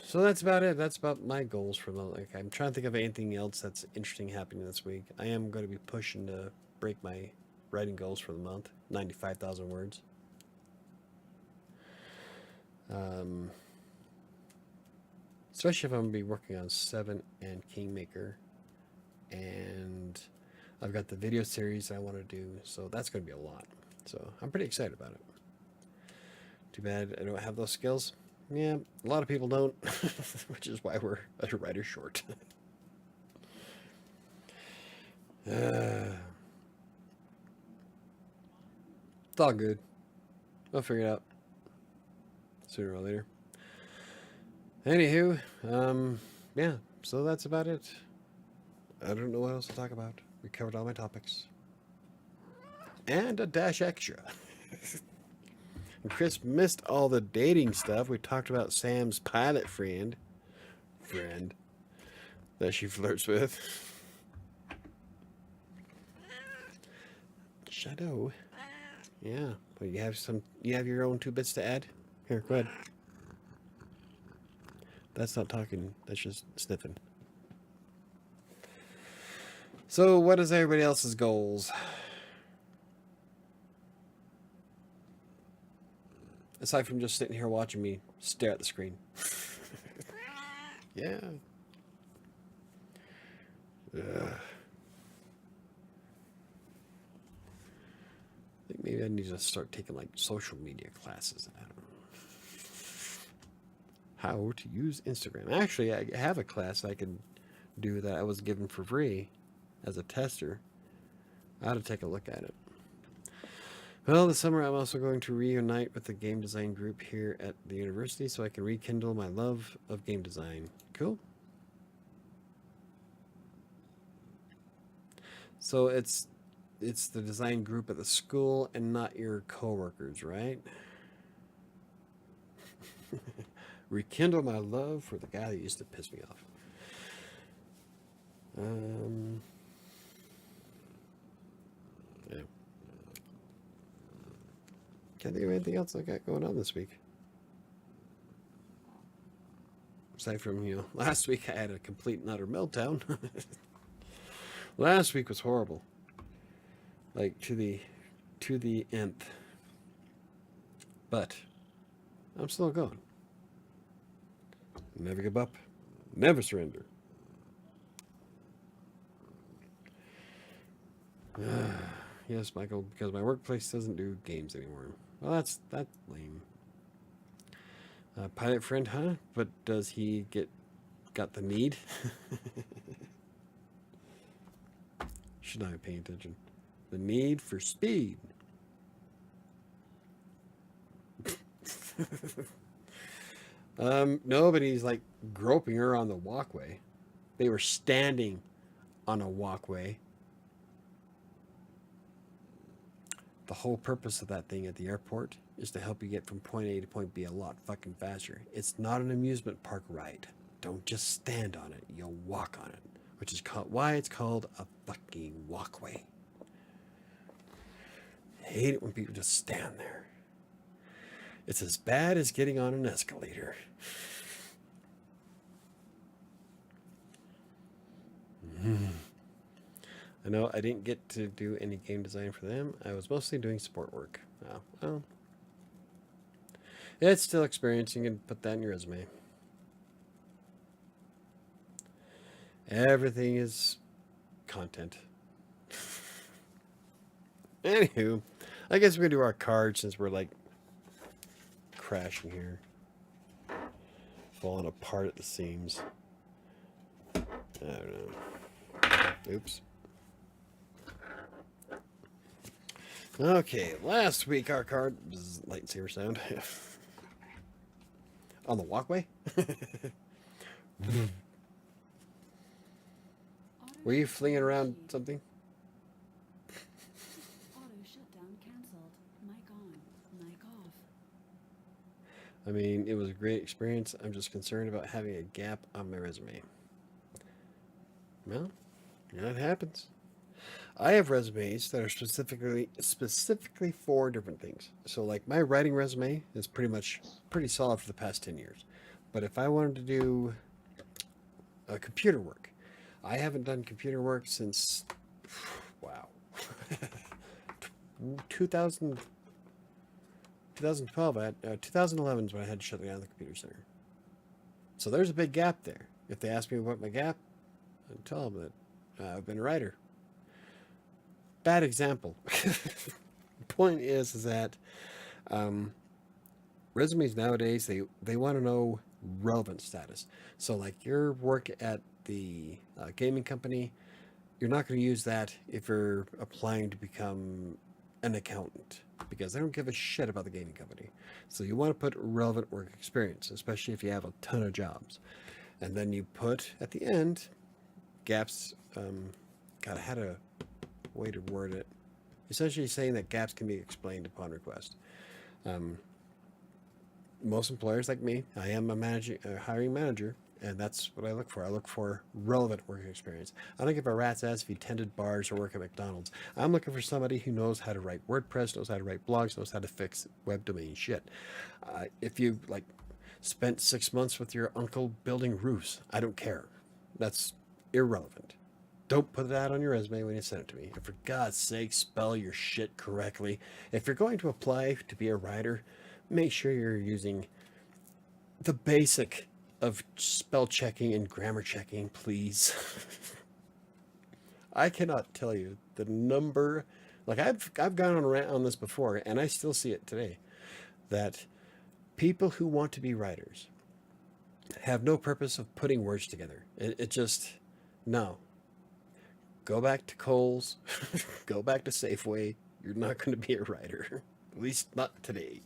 So that's about it. That's about my goals for the, like, I'm trying to think of anything else that's interesting happening this week. I am going to be pushing to break my writing goals for the month, 95,000 words. Especially if I'm going to be working on 7 and Kingmaker. And I've got the video series I want to do, so that's going to be a lot. So I'm pretty excited about it. Too bad I don't have those skills. Yeah, a lot of people don't, which is why we're a writer short. It's all good. I'll figure it out sooner or later. Anywho, yeah, so that's about it. I don't know what else to talk about. We covered all my topics. And a dash extra. And Chris missed all the dating stuff. We talked about Sam's pilot friend that she flirts with. Shadow. Yeah. Well, you have your own 2 bits to add? Here, go ahead. That's not talking, that's just sniffing. So, what is everybody else's goals? Aside from just sitting here watching me stare at the screen. Yeah. Ugh. I think maybe I need to start taking like social media classes. I don't know. How to use Instagram. Actually, I have a class I can do that I was given for free as a tester. I ought to take a look at it. Well, this summer I'm also going to reunite with the game design group here at the university so I can rekindle my love of game design. Cool. So it's it's the design group at the school and not your coworkers, right? Rekindle my love for the guy that used to piss me off. Yeah. Can't think of anything else I got going on this week. Aside from, last week I had a complete and utter meltdown. Last week was horrible. Like to the nth. But I'm still going. Never give up. Never surrender. Yes, Michael, because my workplace doesn't do games anymore. Well, that's lame. Pilot friend, huh? But does he got the need? Should not be paying attention. The need for speed. No, but he's like groping her on the walkway. They were standing on a walkway. The whole purpose of that thing at the airport is to help you get from point A to point B a lot fucking faster. It's not an amusement park ride. Don't just stand on it. You'll walk on it, which is why it's called a fucking walkway. I hate it when people just stand there. It's as bad as getting on an escalator. I know I didn't get to do any game design for them. I was mostly doing support work. Oh, well. It's still experiencing and put that in your resume. Everything is content. Anywho, I guess we're going to do our cards since we're like crashing here. Falling apart at the seams. I don't know. Oops. Okay, last week our card was lightsaber sound. On the walkway? Were you flinging around something? Auto shutdown cancelled. Mic on. Mic off. I mean, it was a great experience. I'm just concerned about having a gap on my resume. Well, that happens. I have resumes that are specifically for different things. So like my writing resume is pretty solid for the past 10 years. But if I wanted to do computer work, I haven't done computer work since, wow, 2012. 2011 is when I had to shut down the computer center. So there's a big gap there. If they ask me what my gap, I'll tell them that I've been a writer. Bad example. Point is that resumes nowadays, they want to know relevant status. So like your work at the gaming company, you're not going to use that if you're applying to become an accountant, because they don't give a shit about the gaming company. So you want to put relevant work experience, especially if you have a ton of jobs. And then you put at the end gaps. God, I had a way to word it. Essentially saying that gaps can be explained upon request. Most employers like me, I am a hiring manager, and that's what I look for. I look for relevant work experience. I don't give a rat's ass if you tended bars or work at McDonald's. I'm looking for somebody who knows how to write WordPress, knows how to write blogs, knows how to fix web domain shit. If you spent 6 months with your uncle building roofs, I don't care. That's irrelevant. Don't put that on your resume when you send it to me. And for God's sake, spell your shit correctly. If you're going to apply to be a writer, make sure you're using the basic of spell checking and grammar checking, please. I cannot tell you the number. I've gone on a rant on this before, and I still see it today, that people who want to be writers have no purpose of putting words together. It just, no. Go back to Kohl's, go back to Safeway. You're not going to be a writer, at least not today.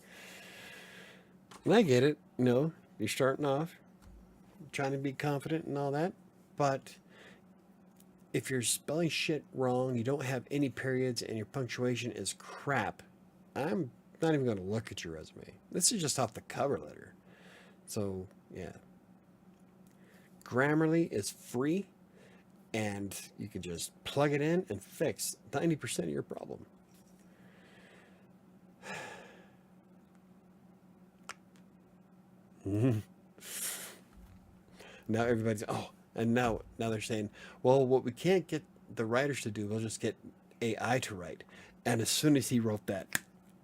And I get it, you're starting off, trying to be confident and all that, but if you're spelling shit wrong, you don't have any periods, and your punctuation is crap, I'm not even going to look at your resume. This is just off the cover letter. So, yeah. Grammarly is free, and you can just plug it in and fix 90% of your problem. Now everybody's, and now they're saying, well, what we can't get the writers to do, we'll just get AI to write. And as soon as he wrote that,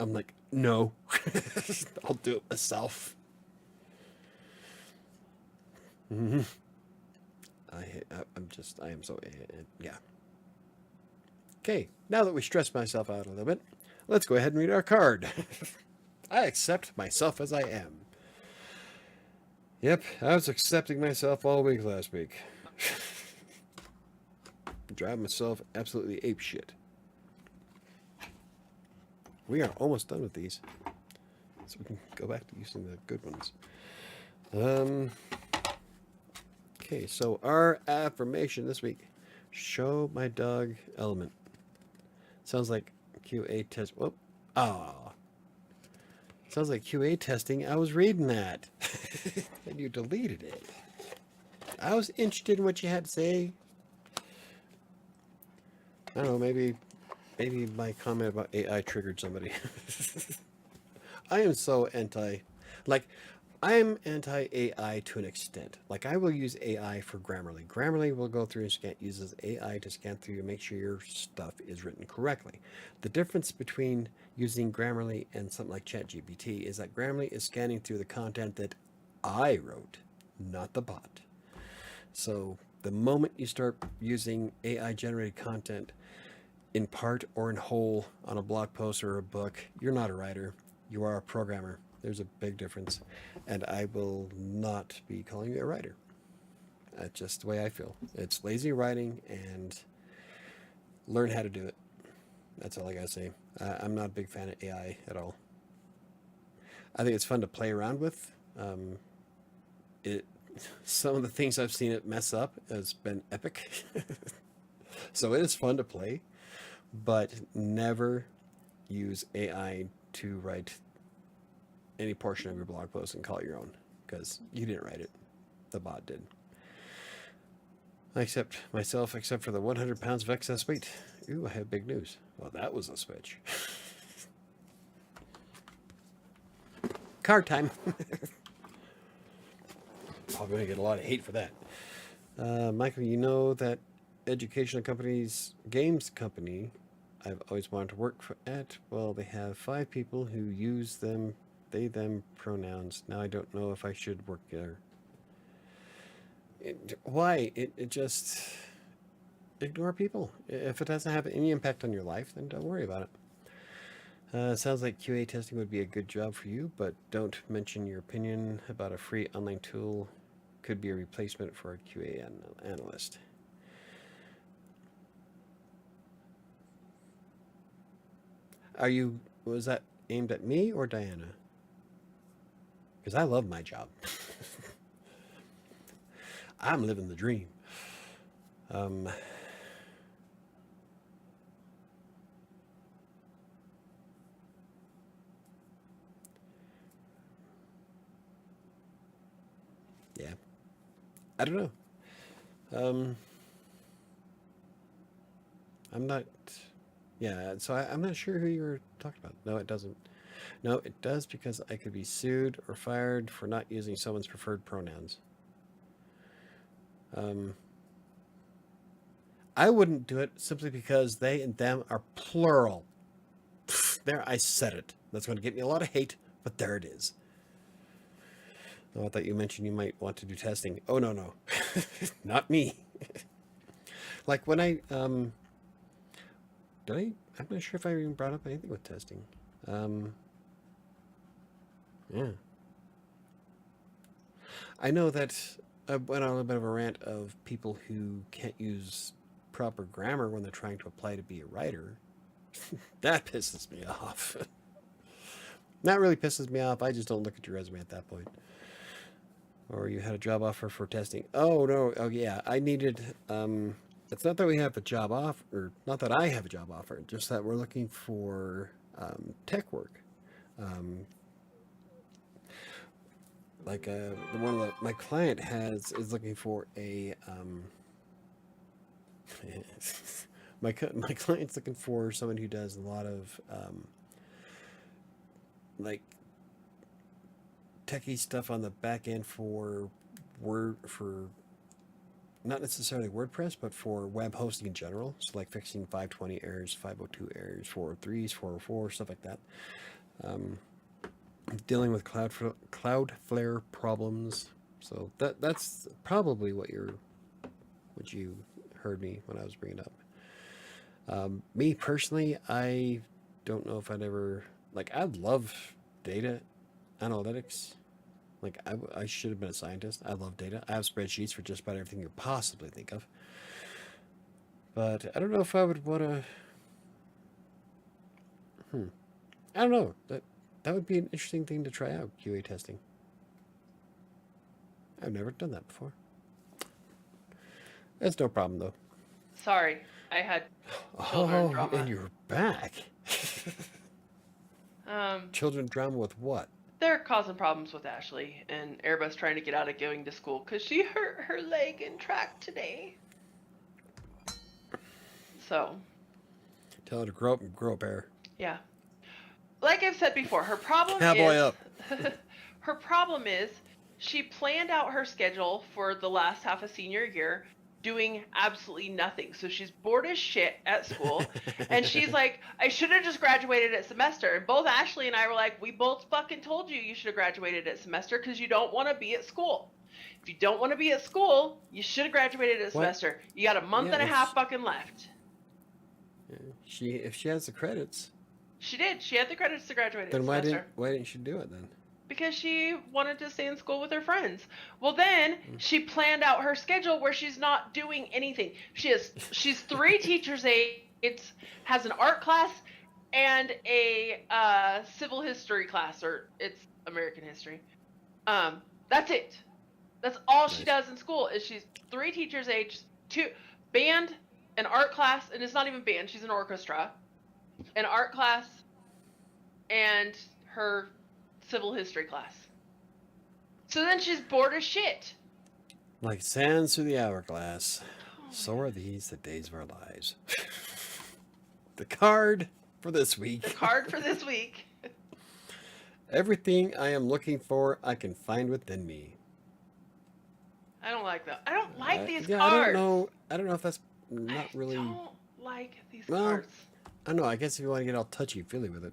I'm like, no, I'll do it myself. I am so, yeah. Okay, now that we stressed myself out a little bit, let's go ahead and read our card. I accept myself as I am. Yep, I was accepting myself all week last week. Driving myself absolutely apeshit. We are almost done with these, so we can go back to using the good ones. Okay, so our affirmation this week: show my dog element. Sounds like QA test. Whoop. Sounds like QA testing. I was reading that. And you deleted it. I was interested in what you had to say. I don't know, maybe my comment about AI triggered somebody. I am so I'm anti-AI to an extent. Like, I will use AI for Grammarly. Grammarly will go through and uses AI to scan through and make sure your stuff is written correctly. The difference between using Grammarly and something like ChatGPT is that Grammarly is scanning through the content that I wrote, not the bot. So the moment you start using AI-generated content in part or in whole on a blog post or a book, you're not a writer. You are a programmer. There's a big difference. And I will not be calling you a writer. That's just the way I feel. It's lazy writing, and learn how to do it. That's all I gotta say. I'm not a big fan of AI at all. I think it's fun to play around with. Some of the things I've seen it mess up has been epic. So it is fun to play, but never use AI to write any portion of your blog post and call it your own, because you didn't write it. The bot did. I accept myself, except for the 100 pounds of excess weight. Ooh, I have big news. Well, that was a switch. Card time. Probably going to get a lot of hate for that. Michael, you know that educational companies, games company, I've always wanted to work at. Well, they have 5 people who use them, they, them pronouns. Now I don't know if I should work there. Why? It just ignore people. If it doesn't have any impact on your life, then don't worry about it. Sounds like QA testing would be a good job for you, but don't mention your opinion about a free online tool. Could be a replacement for a QA analyst. Was that aimed at me or Diana? Because I love my job. I'm living the dream. Yeah. I don't know. I'm not. Yeah, so I'm not sure who you're talking about. No, it doesn't. No, it does, because I could be sued or fired for not using someone's preferred pronouns. I wouldn't do it simply because they and them are plural. There, I said it. That's going to get me a lot of hate, but there it is. Oh, I thought you mentioned you might want to do testing. Oh, no. Not me. Like when I'm not sure if I even brought up anything with testing. Yeah. I know that I went on a little bit of a rant of people who can't use proper grammar when they're trying to apply to be a writer. That pisses me off. That really pisses me off. I just don't look at your resume at that point. Or you had a job offer for testing. Oh, no. Oh, yeah. I needed It's not that we have a job offer, or not that I have a job offer, just that we're looking for tech work. Um, the one that my client is looking for a my client's looking for someone who does a lot of like techie stuff on the back end for Word for not necessarily WordPress, but for web hosting in general. So like fixing 520 errors, 502 errors, 403s, 404, stuff like that. Dealing with Cloudflare problems. So that's probably what you heard me when I was bringing it up. Me personally, I don't know if I'd ever I love data analytics. Like I should have been a scientist. I love data. I have spreadsheets for just about everything you possibly think of. But I don't know if I would want to. I don't know. That would be an interesting thing to try out. QA testing. I've never done that before. That's no problem though. Sorry, I had children drama. And you're back. Children drama with what? They're causing problems with Ashley, and Airbus trying to get out of going to school because she hurt her leg in track today. So. Tell her to grow up and grow a pair. Yeah. Like I've said before, her problem Cowboy is... up. Her problem is she planned out her schedule for the last half of senior year doing absolutely nothing. So she's bored as shit at school. And she's like, I should have just graduated at semester. And both Ashley and I were like, we both fucking told you should have graduated at semester because you don't want to be at school. If you don't want to be at school, you should have graduated at semester. You got a month and a half fucking left. If she has the credits. She did. She had the credits to graduate then at semester. Why didn't she do it then? Because she wanted to stay in school with her friends. Well, then she planned out her schedule where she's not doing anything. She's 3 teachers' aides, has an art class, and a civil history class, or it's American history. That's it. That's all she does in school. Is she's 3 teachers' aides, 2 band, an art class, and it's not even band. She's an orchestra, an art class, and her civil history class. So then she's bored as shit. Like sands through the hourglass, so are these the days of our lives. The card for this week. The card for this week. Everything I am looking for, I can find within me. I don't like that. I don't like these cards. I don't know if that's not really. I don't like these cards. I don't know. I guess if you want to get all touchy-feely with it.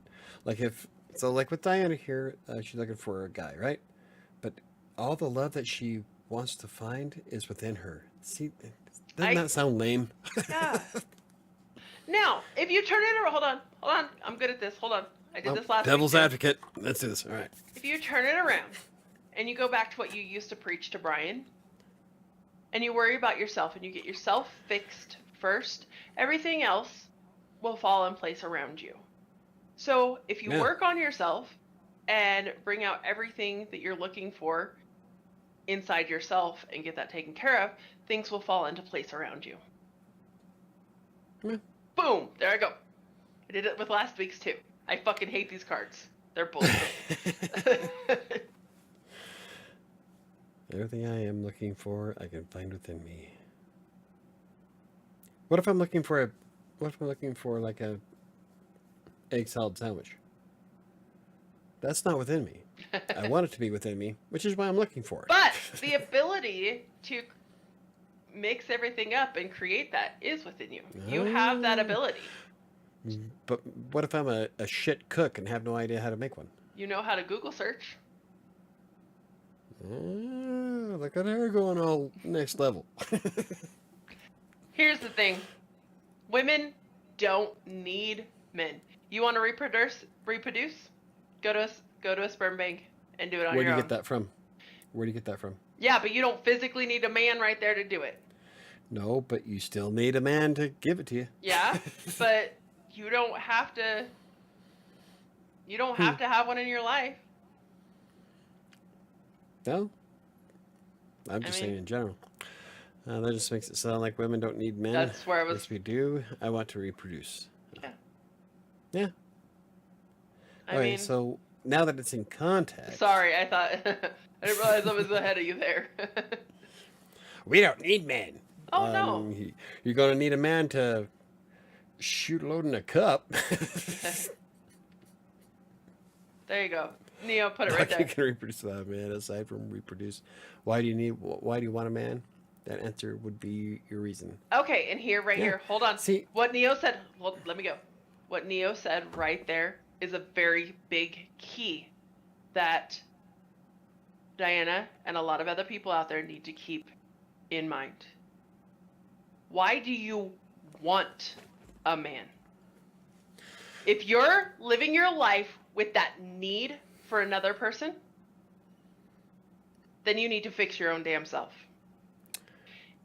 Like with Diana here, she's looking for a guy, right? But all the love that she wants to find is within her. See, doesn't that sound lame? Yeah. Now, if you turn it around, hold on. I'm good at this. Hold on. I did this last Devil's week. advocate. Let's do this. All right. If you turn it around and you go back to what you used to preach to Brian, and you worry about yourself and you get yourself fixed first, everything else will fall in place around you. So if you work on yourself and bring out everything that you're looking for inside yourself and get that taken care of, things will fall into place around you. Boom! There I go. I did it with last week's too. I fucking hate these cards. They're bullshit. Everything I am looking for, I can find within me. What if I'm looking for like a egg salad sandwich? That's not within me. I want it to be within me, which is why I'm looking for it. But the ability to mix everything up and create that is within you. You have that ability. But what if I'm a shit cook and have no idea how to make one? You know how to Google search. Look at her going all next level. Here's the thing. Women don't need men. You want to reproduce? Go to a sperm bank and do it on your own. Where do you get that from? Where do you get that from? Yeah, but you don't physically need a man right there to do it. No, but you still need a man to give it to you. Yeah, but you don't have to. You don't have to have one in your life. No, I'm just saying in general. That just makes it sound like women don't need men. That's where I was. Yes, we do. I want to reproduce. Yeah. Yeah. I Okay, mean, so now that it's in context, sorry, I thought I didn't realize I was ahead of you there. we don't need men. Oh no. You're going to need a man to shoot a load in a cup. There you go. Neo put it Like right you there. can reproduce that, man. Aside from reproduce, why do you want a man? That answer would be your reason. Okay, and here, right Yeah. here, hold on. See- What Neo said, well, let me go. What Neo said right there is a very big key that Diana and a lot of other people out there need to keep in mind. Why do you want a man? If you're living your life with that need for another person, then you need to fix your own damn self.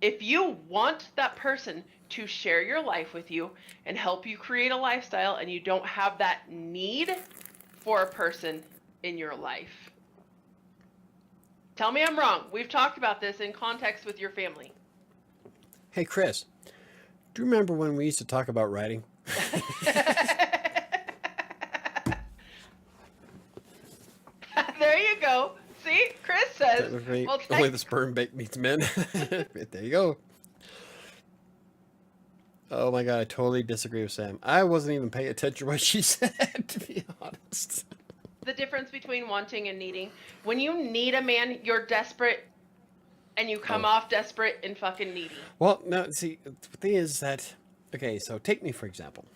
If you want that person to share your life with you and help you create a lifestyle and you don't have that need for a person in your life, tell me I'm wrong. We've talked about this in context with your family. Hey, Chris, do you remember when we used to talk about writing? There you go. See, Chris says, Technically, well, only the sperm bait meets men. There you go. Oh my god, I totally disagree with Sam. I wasn't even paying attention to what she said, to be honest. the difference between wanting and needing. When you need a man, you're desperate, and you come off desperate and fucking needy. Well, no, see, the thing is that, okay, so take me for example.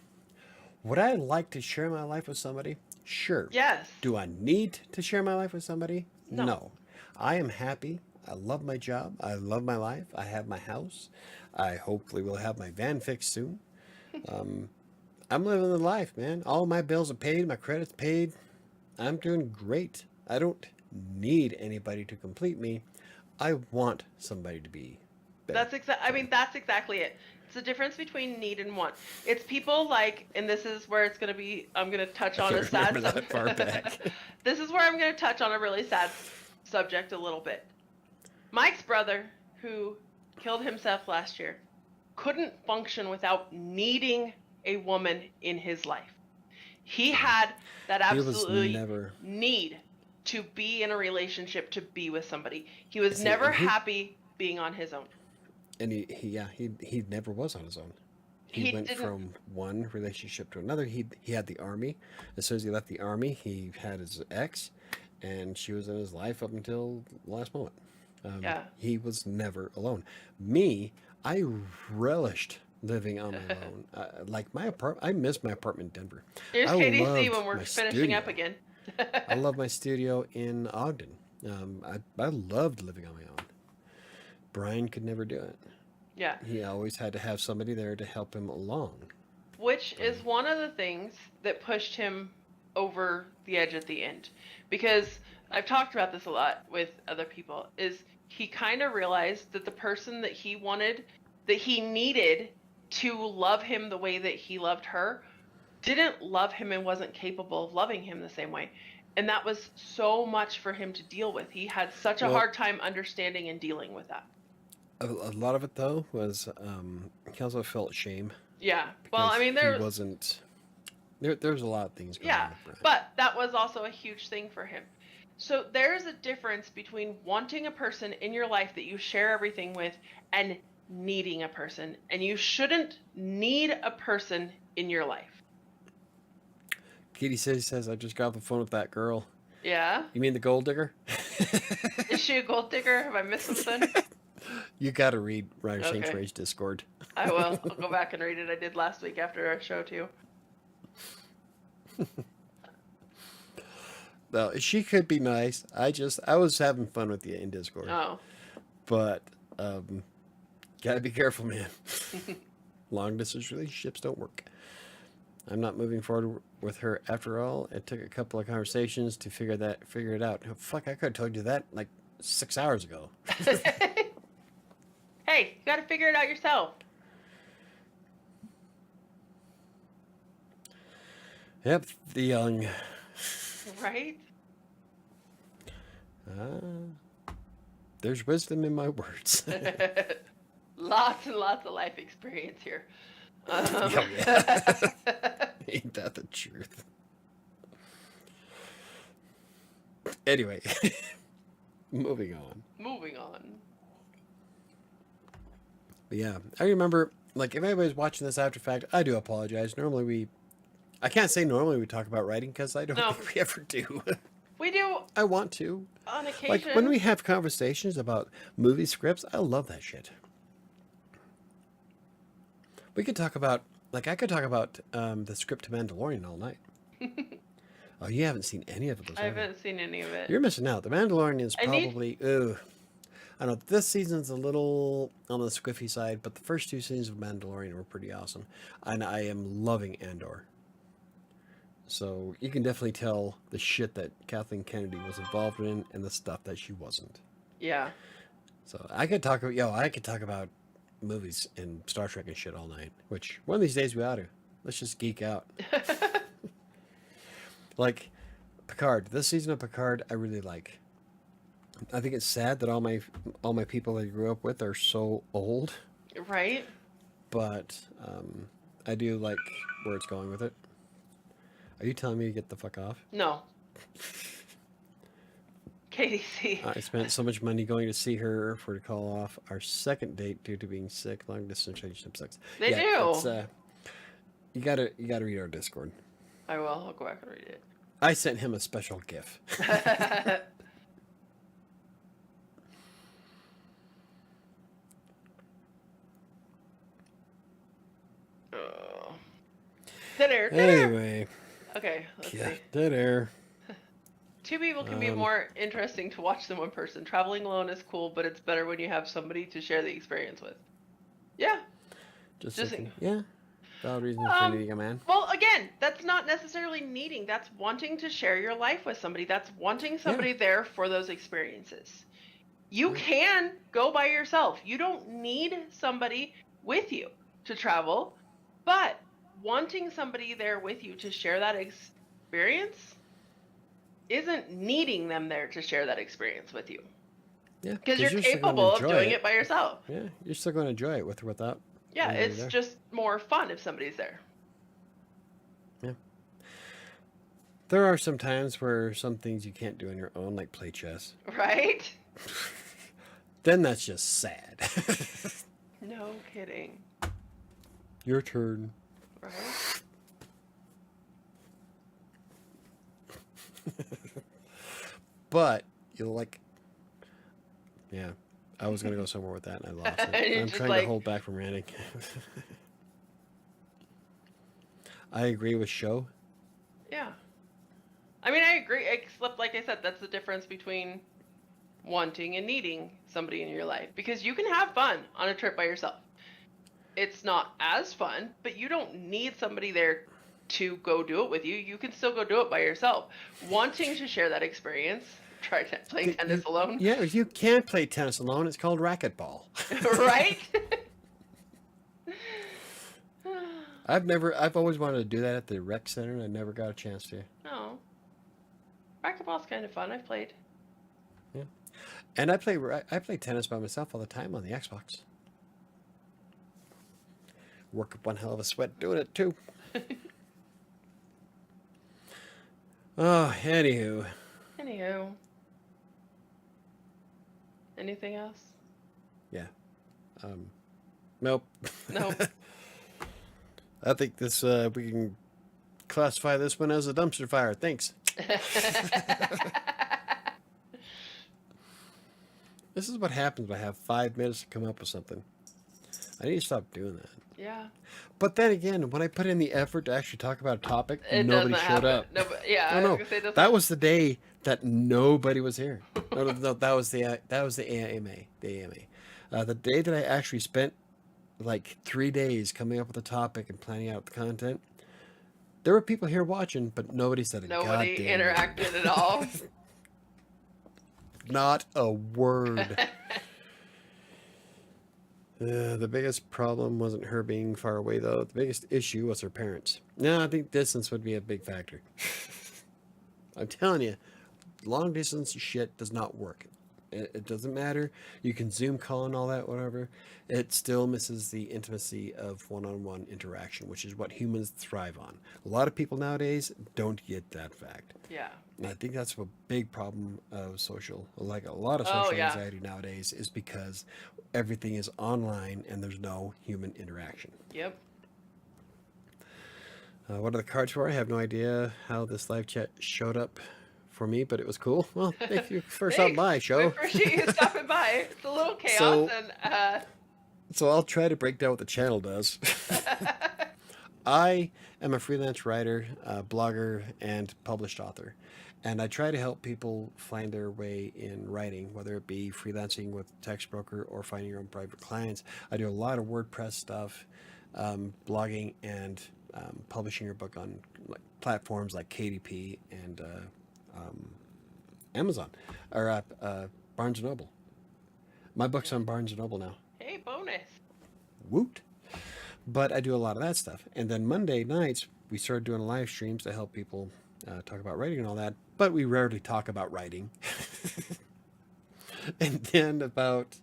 Would I like to share my life with somebody? Sure. Yes. Do I need to share my life with somebody? No. I am happy. I love my job. I love my life. I have my house. I hopefully will have my van fixed soon. I'm living the life, man. All my bills are paid. My credit's paid. I'm doing great. I don't need anybody to complete me. I want somebody to be better. That's exactly it. It's the difference between need and want. It's people like, and this is where it's going to be, I'm going to touch on a can't sad remember that far subject. back. This is where I'm going to touch on a really sad subject a little bit. Mike's brother, who killed himself last year, couldn't function without needing a woman in his life. He had that absolutely need to be in a relationship, to be with somebody. He was never happy being on his own. And he never was on his own. He went from one relationship to another. He had the army. As soon as he left the army, he had his ex, and she was in his life up until the last moment. He was never alone. Me, I relished living on my own. Like my apartment, I miss my apartment in Denver. Here's I KDC when loved we're my finishing studio. up again. I love my studio in Ogden. I loved living on my own. Brian could never do it. Yeah. He always had to have somebody there to help him along. Which is one of the things that pushed him over the edge at the end. Because I've talked about this a lot with other people, is he kind of realized that the person that he wanted, that he needed to love him the way that he loved her, didn't love him and wasn't capable of loving him the same way. And that was so much for him to deal with. He had such a hard time understanding and dealing with that. A lot of it, though, was he also felt shame. Yeah. Well, I mean, there was a lot of things going on with Brian. But that was also a huge thing for him. So there's a difference between wanting a person in your life that you share everything with and needing a person. And you shouldn't need a person in your life. Katie says, I just got off the phone with that girl. Yeah? You mean the gold digger? Is she a gold digger? Have I missed something? You got to read WriterSanctuary's Discord. I will. I'll go back and read it. I did last week after our show, too. No, she could be nice. I was having fun with you in Discord. Oh. But, gotta be careful, man. Long distance relationships don't work. I'm not moving forward with her after all. It took a couple of conversations to figure it out. Fuck, I could have told you that like 6 hours ago. Hey, you gotta figure it out yourself. Yep, the young. Right? There's wisdom in my words. Lots and lots of life experience here. Oh, yeah. Ain't that the truth? Anyway, moving on. Moving on. But yeah, I remember, like, if anybody's watching this after fact, I do apologize. I can't say normally we talk about writing because I don't No. think we ever do. We do I want to. on occasion. Like, when we have conversations about movie scripts, I love that shit. We could talk about, like, I could talk about the script to Mandalorian all night. Oh, you haven't seen any of those. I haven't seen any of it. You're missing out. The Mandalorian is I need- probably, I don't know, this season's a little on the squiffy side, but the first two seasons of Mandalorian were pretty awesome. And I am loving Andor. So you can definitely tell the shit that Kathleen Kennedy was involved in and the stuff that she wasn't. Yeah. So I could talk about movies and Star Trek and shit all night, which one of these days we ought to. Let's just geek out. Like Picard, this season of Picard I really like. I think it's sad that all my people I grew up with are so old, Right? but I do like where it's going with it. Are you telling me to get the fuck off? No. KDC. I spent so much money going to see her for to call off our second date due to being sick. Long distance relationship sucks. They do. It's, you gotta read our Discord. I will. I'll go back and read it. I sent him a special GIF. Oh. Dead air. Anyway, Okay, let's see. dead air. Two people can be more interesting to watch than one person. Traveling alone is cool, but it's better when you have somebody to share the experience with. Yeah. Just Thinking. yeah. Valid reason for needing a man. Well, again, that's not necessarily needing. That's wanting to share your life with somebody. That's wanting somebody there for those experiences. You can go by yourself. You don't need somebody with you to travel, but wanting somebody there with you to share that experience isn't needing them there to share that experience with you. Yeah, Because you're still gonna capable of enjoy doing it by yourself. Yeah, you're still going to enjoy it with or without. Yeah, anybody it's there. just more fun if somebody's there. Yeah. There are some times where some things you can't do on your own, like play chess. Right? Then that's just sad. No kidding. Your turn. Right? But you'll like. Yeah, I was gonna go somewhere with that and I lost it. You're I'm just trying like- to hold back from ranting. I agree with show. Yeah. I mean, I agree. Except, like I said, that's the difference between wanting and needing somebody in your life. Because you can have fun on a trip by yourself. It's not as fun, but you don't need somebody there to go do it with you. You can still go do it by yourself. Wanting to share that experience, try playing tennis alone. Yeah, you can't play tennis alone. It's called racquetball. Right? I've always wanted to do that at the rec center and I never got a chance to. No. Racquetball's kind of fun. I've played. Yeah. And I play tennis by myself all the time on the Xbox. Work up one hell of a sweat doing it too. Oh, anywho. Anything else? Yeah. Nope. Nope. I think this we can classify this one as a dumpster fire. Thanks. This is what happens when I have 5 minutes to come up with something. I need to stop doing that. Yeah. But then again, when I put in the effort to actually talk about a topic, It nobody doesn't showed happen. up. No, but yeah, Oh, I was no, gonna say that's that was the day that nobody was here. No, that was the AMA. The AMA. The day that I actually spent like 3 days coming up with a topic and planning out the content. There were people here watching, but nobody said a nobody goddamn word. interacted at all. Not a word. The biggest problem wasn't her being far away, though. The biggest issue was her parents. No, I think distance would be a big factor. I'm telling you, long distance shit does not work. It doesn't matter. You can Zoom call and all that, whatever. It still misses the intimacy of one-on-one interaction, which is what humans thrive on. A lot of people nowadays don't get that fact. Yeah. And I think that's a big problem of like a lot of Oh, social yeah. anxiety nowadays is because everything is online and there's no human interaction. Yep. What are the cards for? I have no idea how this live chat showed up for me, but it was cool. Well, thank you for stopping by, We show. appreciate you stopping by. It's a little chaos So- and So I'll try to break down what the channel does. I am a freelance writer, blogger, and published author. And I try to help people find their way in writing, whether it be freelancing with text broker or finding your own private clients. I do a lot of WordPress stuff, blogging, and publishing your book on platforms like KDP and Amazon or Barnes & Noble. My book's on Barnes & Noble now. hey, bonus. Woot. But I do a lot of that stuff. And then Monday nights, we started doing live streams to help people talk about writing and all that. But we rarely talk about writing. And then about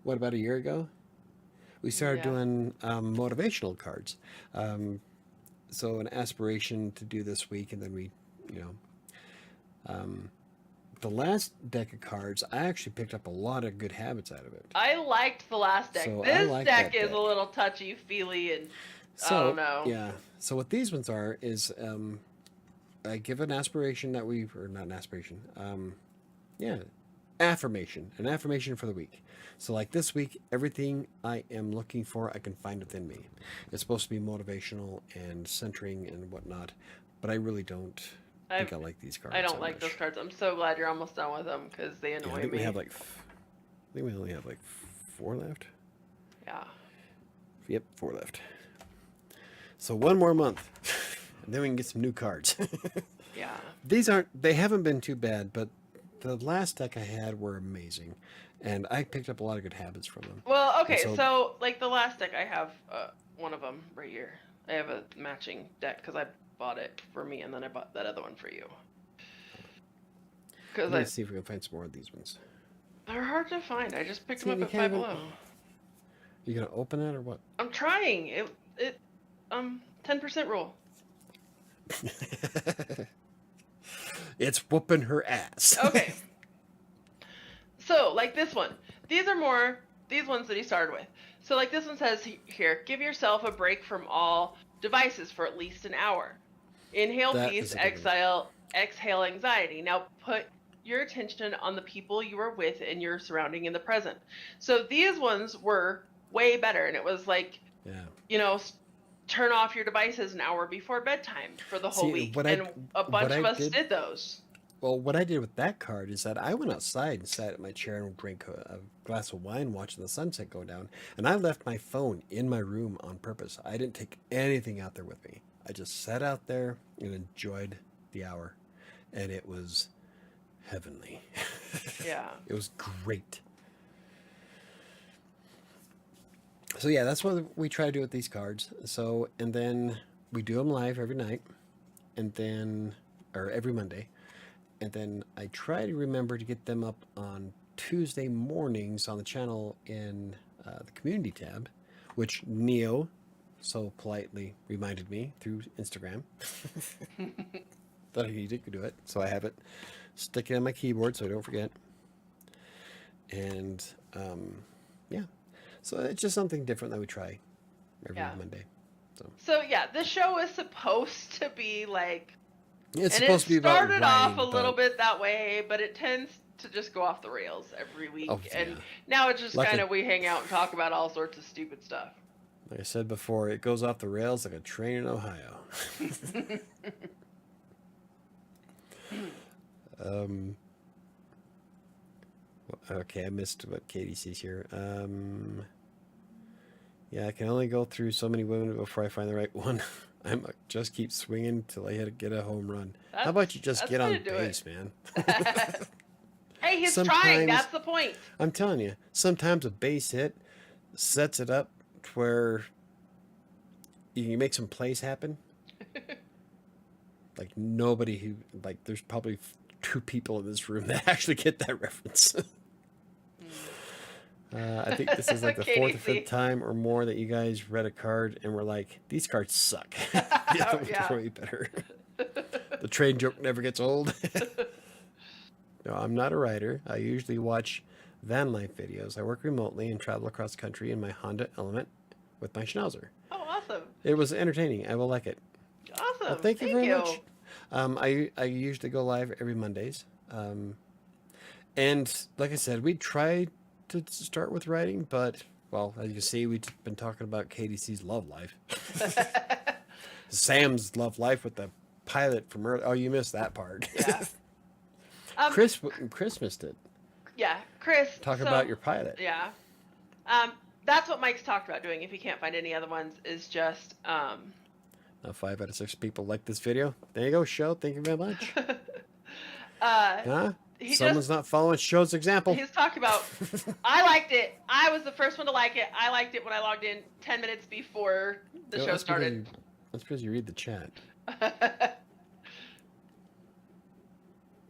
a year ago, we started Yeah. doing motivational cards. So an aspiration to do this week, and then we, the last deck of cards, I actually picked up a lot of good habits out of it. I liked the last deck. So I This like deck that is deck. a little touchy-feely and I So, don't know. yeah. So what these ones are is I give an aspiration that or not an aspiration. Affirmation. An affirmation for the week. So like this week, everything I am looking for, I can find within me. It's supposed to be motivational and centering and whatnot, but I really don't think I like these cards. I don't so like much. those cards. I'm so glad you're almost done with them because they Yeah, annoy I think me. we have I think we only have 4 left. Yeah. Yep, 4 left. So one more month, and then we can get some new cards. Yeah. They haven't been too bad, but the last deck I had were amazing, and I picked up a lot of good habits from them. Well, okay, And so like the last deck, I have one of them right here. I have a matching deck because I bought it for me, and then I bought that other one for you. Because Let's see if we can find some more of these ones. they're hard to find. I just picked See, them you up at can't Five even- Below. You gonna open it or what? I'm trying. It 10% rule. It's whooping her ass. Okay. So, like this one. These ones that he started with. So, like this one says here, give yourself a break from all devices for at least an hour. Inhale That peace, is a good one. exhale anxiety. Now put your attention on the people you are with and your surrounding in the present. So these ones were way better. And it was like, Yeah. Turn off your devices an hour before bedtime for the whole See, week. what And a bunch of us did- did those. Well, what I did with that card is that I went outside and sat at my chair and drank a glass of wine watching the sunset go down. And I left my phone in my room on purpose. I didn't take anything out there with me. I just sat out there and enjoyed the hour. And it was heavenly. Yeah. It was great. So yeah, that's what we try to do with these cards. So, and then we do them live every night, or every Monday. And then I try to remember to get them up on Tuesday mornings on the channel in the community tab, which Neo so politely reminded me through Instagram that I needed to do it. So I have it, stick it on my keyboard so I don't forget. And yeah, so it's just something different that we try every Yeah. Monday. So yeah, this show is supposed to be like, It's and supposed it to be about started off writing, a little but- bit that way, but it tends to just go off the rails every week. Oh, And yeah. now it's just Like kind a- of we hang out and talk about all sorts of stupid stuff. Like I said before, it goes off the rails like a train in Ohio. Okay, I missed what Katie sees here. Yeah, I can only go through so many women before I find the right one. Just keep swinging till I get a home run. How about you just That's get the on way to do it. base, man? Hey, he's trying. Sometimes- That's the point. I'm telling you, sometimes a base hit sets it up to where you can make some plays happen. Like there's probably 2 people in this room that actually get that reference. I think this is like the fourth or KDC. fifth time or more that you guys read a card and were like, these cards suck. The other ones Yeah. are way better. The trade joke never gets old. No, I'm not a writer. I usually watch van life videos. I work remotely and travel across country in my Honda Element with my Schnauzer. Oh, awesome. It was entertaining. I will like it. Awesome. Well, thank you very much. I usually go live every Mondays. And like I said, we tried to start with writing, but, well, as you can see, we've been talking about KDC's love life. Sam's love life with the pilot from Earth. Oh, you missed that part. Yeah. Chris missed it. Yeah, Chris. Talk so- about your pilot. Yeah. That's what Mike's talked about doing. If he can't find any other ones, is just Now 5 out of 6 people like this video. There you go, Show. Thank you very much. Huh? Someone's not following Show's example. He's talking about, I liked it. I was the first one to like it. I liked it when I logged in 10 minutes before the show started. That's because you read the chat.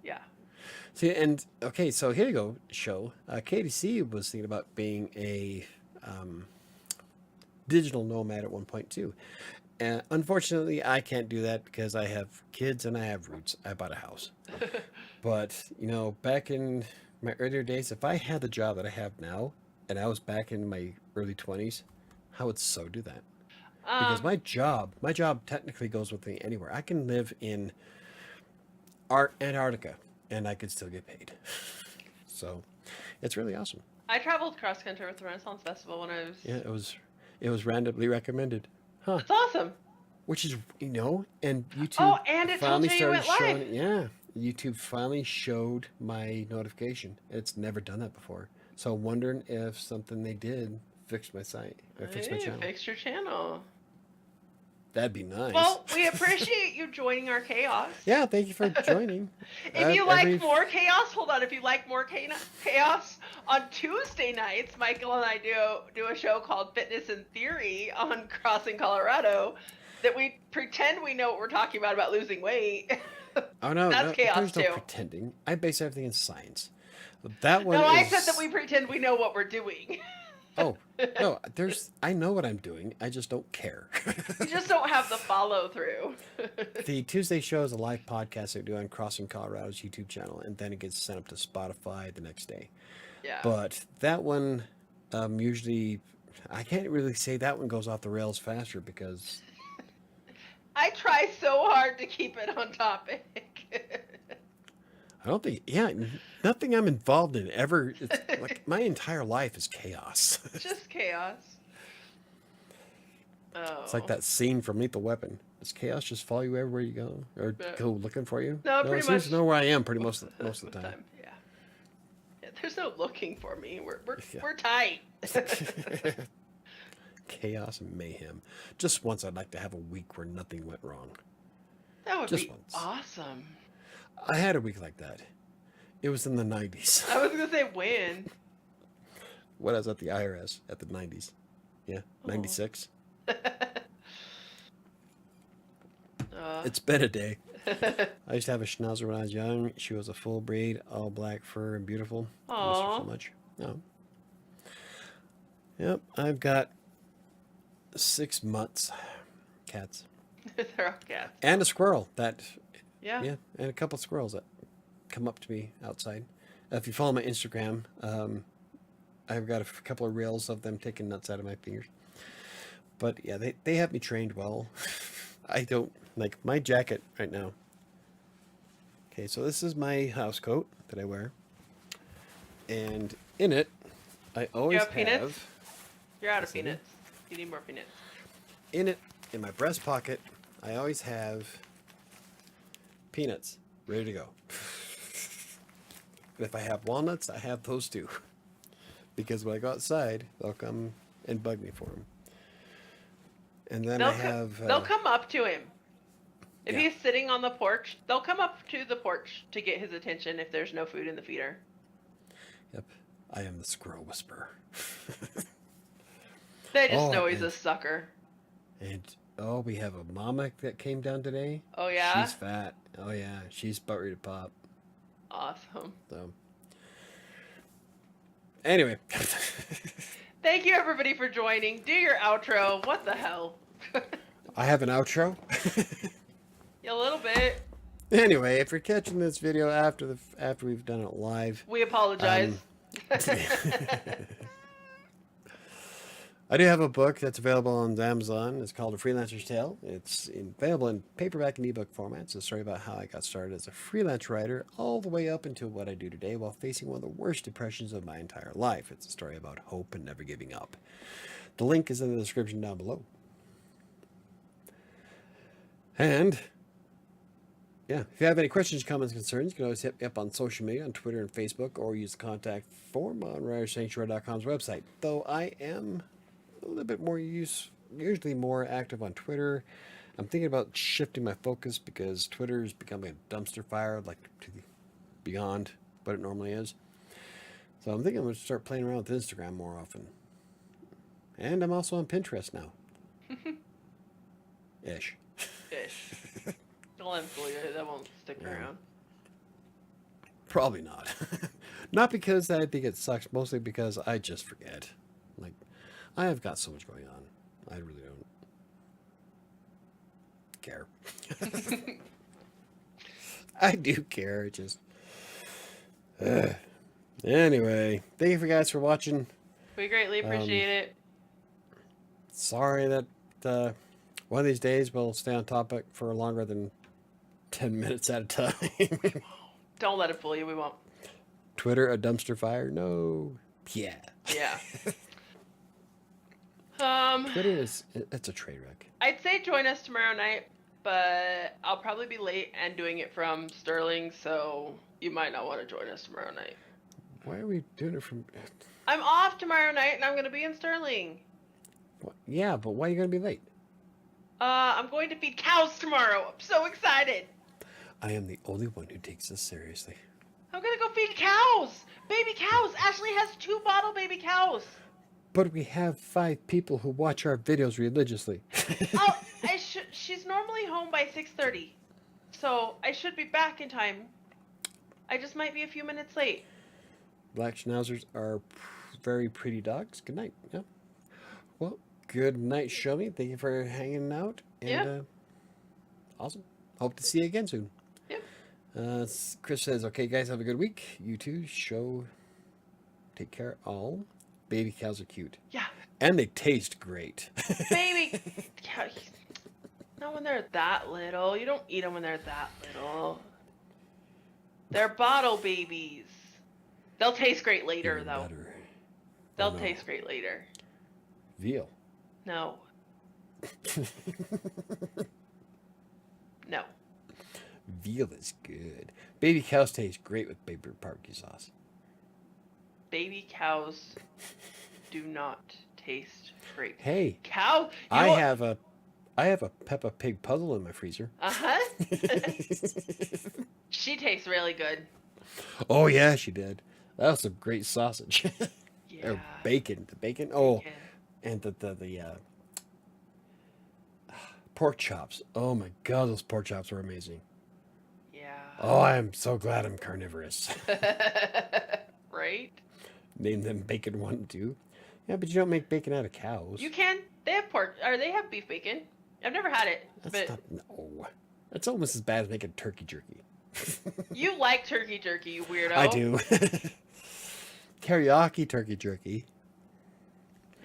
Yeah. See, and okay, so here you go, Show. KDC was thinking about being a digital nomad at one point too. And unfortunately, I can't do that because I have kids and I have roots. I bought a house. But, you know, back in my earlier days, if I had the job that I have now and I was back in my early 20s, I would so do that. Because my job technically goes with me anywhere. I can live in Antarctica and I could still get paid. So it's really awesome. I traveled cross country with the Renaissance Festival when I was. Yeah, it was randomly recommended. Huh. It's awesome. Which is, you know, and YouTube Oh, and it told finally you you started went live. showing it. Yeah, YouTube finally showed my notification. It's never done that before. So I'm wondering if something they did fixed my site or fixed my Hey, channel. fixed your channel. That'd be nice. Well, we appreciate you joining our chaos. Yeah, thank you for joining. If you like more chaos, hold on. If you like more chaos, on Tuesday nights, Michael and I do a show called Fitness in Theory on Crossing Colorado that we pretend we know what we're talking about losing weight. Oh no, That's chaos there's no too. pretending. I base everything in science. That one. No, I is- said that we pretend we know what we're doing. Oh no, I know what I'm doing. I just don't care. You just don't have the follow through. The Tuesday show is a live podcast I do on Crossing Colorado's YouTube channel, and then it gets sent up to Spotify the next day. Yeah. But that one, usually, I can't really say that one goes off the rails faster because I try so hard to keep it on topic. I don't think, nothing I'm involved in ever, it's like my entire life is chaos. Just chaos. Oh. It's like that scene from Lethal Weapon. Does chaos just follow you everywhere you go, or go looking for you? No, it pretty seems much. to know where I am most of the time. Yeah. Yeah. There's no looking for me. Yeah. We're tight. Chaos and mayhem. Just once, I'd like to have a week where nothing went wrong. That would Just be once. awesome. I had a week like that. It was in the 90s. I was gonna say when. When I was at the IRS at the 90s. Yeah, 96. It's been a day. I used to have a Schnauzer when I was young. She was a full breed, all black fur and beautiful. I miss her Aw. so much. No. Yep, I've got 6 mutts, cats, They're all cats. and a squirrel. And a couple squirrels that come up to me outside. If you follow my Instagram, I've got a couple of reels of them taking nuts out of my fingers. But yeah, they have me trained well. I don't like my jacket right now. Okay, so this is my house coat that I wear, and in it, I always have peanuts? have You're out of Yes, I do. peanuts. You need more peanuts. in it in my breast pocket. I always have peanuts ready to go. And if I have walnuts, I have those too, because when I go outside, they'll come and bug me for them. And then I have They'll come up to him. If yeah. he's sitting on the porch, they'll come up to the porch to get his attention if there's no food in the feeder. Yep, I am the squirrel whisperer. They just Oh, know he's and- a sucker. And we have a mama that came down today. Oh, yeah? She's fat. Oh yeah, she's about ready to pop. Awesome. So Anyway. Thank you, everybody, for joining. Do your outro. What the hell? I have an outro. A little bit. Anyway, if you're catching this video after we've done it live, We apologize. I do have a book that's available on Amazon. It's called A Freelancer's Tale. It's available in paperback and ebook formats. It's a story about how I got started as a freelance writer all the way up into what I do today while facing one of the worst depressions of my entire life. It's a story about hope and never giving up. The link is in the description down below. And yeah, if you have any questions, comments, concerns, you can always hit me up on social media, on Twitter and Facebook, or use the contact form on WriterSanctuary.com's website. Though I am a little bit more usually more active on Twitter. I'm thinking about shifting my focus because Twitter is becoming a dumpster fire, like to beyond what it normally is. So I'm thinking I'm going to start playing around with Instagram more often. And I'm also on Pinterest now. Ish. Don't let him fool you. That won't stick around. Probably not. Not because I think it sucks, mostly because I just forget. Like, I have got so much going on. I really don't care. I do care. It just... Anyway, thank you guys for watching. We greatly appreciate it. Sorry that one of these days we'll stay on topic for longer than 10 minutes at a time. Don't let it fool you. We won't. Twitter, a dumpster fire? No. Yeah. Yeah. Twitter it's a train wreck. I'd say join us tomorrow night, but I'll probably be late and doing it from Sterling, so you might not want to join us tomorrow night. Why are we doing it from... I'm off tomorrow night, and I'm going to be in Sterling. Yeah, but why are you going to be late? I'm going to feed cows tomorrow. I'm so excited. I am the only one who takes this seriously. I'm going to go feed cows. Baby cows. Ashley has 2 bottle baby cows. But we have 5 people who watch our videos religiously. Oh, she's normally home by 6:30, so I should be back in time. I just might be a few minutes late. Black Schnauzers are very pretty dogs. Good night. Yeah. Well, good night, Shomi. Thank you for hanging out. And, awesome. Hope to see you again soon. Yep. Chris says, okay, guys, have a good week. You too. Take care all. Baby cows are cute. Yeah. And they taste great. Baby cows. Not when they're that little. You don't eat them when they're that little. They're bottle babies. They'll taste great later, though. Better. They'll taste great later. Veal. No. No. Veal is good. Baby cows taste great with baby barbecue sauce. Baby cows do not taste great. Hey, Cow? I have a Peppa Pig puzzle in my freezer. Uh-huh. She tastes really good. Oh yeah, she did. That was some great sausage. Yeah. Or bacon. The bacon. Oh, Bacon. and the pork chops. Oh my god, those pork chops were amazing. Yeah. Oh, I'm so glad I'm carnivorous. Right? Name them Bacon 1 and 2. Yeah, but you don't make bacon out of cows. You can. They have pork, or they have beef bacon. I've never had it, That's but no. That's almost as bad as making turkey jerky. you like turkey jerky, you weirdo. I do. Karaoke turkey jerky.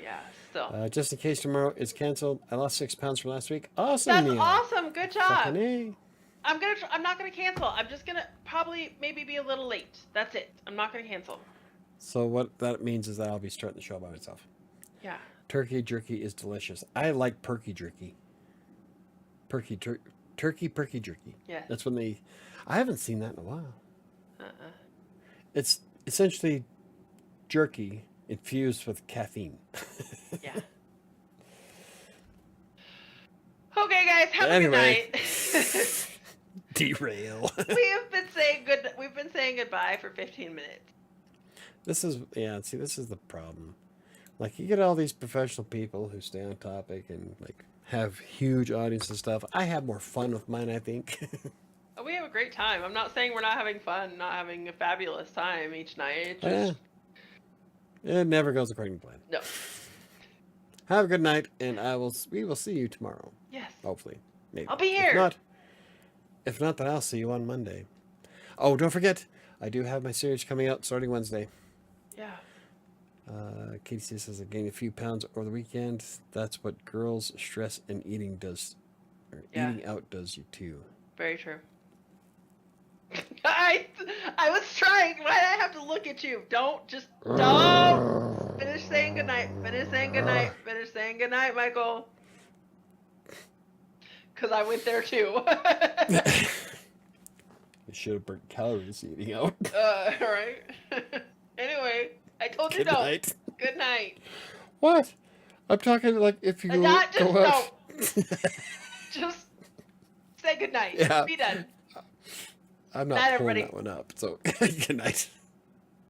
Yeah, still. Just in case tomorrow is canceled, I lost 6 pounds from last week. Awesome, That's Mia. awesome. Good job. Fucking A. I'm not gonna cancel. I'm just gonna probably maybe be a little late. That's it. I'm not gonna cancel. So what that means is that I'll be starting the show by myself. Yeah. Turkey jerky is delicious. I like perky jerky. Turkey perky jerky. Yeah. That's when they... I haven't seen that in a while. Uh-uh. It's essentially jerky infused with caffeine. Yeah. Okay, guys. Have Anyway. a good night. Derail. We've been saying goodbye for 15 minutes. This is the problem. Like, you get all these professional people who stay on topic and, like, have huge audience and stuff. I have more fun with mine, I think. Oh, we have a great time. I'm not saying we're not having fun, not having a fabulous time each night. Yeah. It never goes according to plan. No. Have a good night, and we will see you tomorrow. Yes. Hopefully. Maybe. I'll be here. If not, then I'll see you on Monday. Oh, don't forget, I do have my series coming out starting Wednesday. Yeah. Katie says I gained a few pounds over the weekend. That's what girls, stress, and eating does. Or Yeah. eating out does you too. Very true. I was trying. Why did I have to look at you? Don't. Finish saying goodnight. Finish saying goodnight. Finish saying goodnight, Michael. Because I went there too. You should have burnt calories eating out. Right. Anyway, I told you Good no. night. Good night. What? I'm talking like if you Not just go out. no. Just say goodnight. Yeah. Be done. I'm not Night, pulling everybody. that one up. So good night.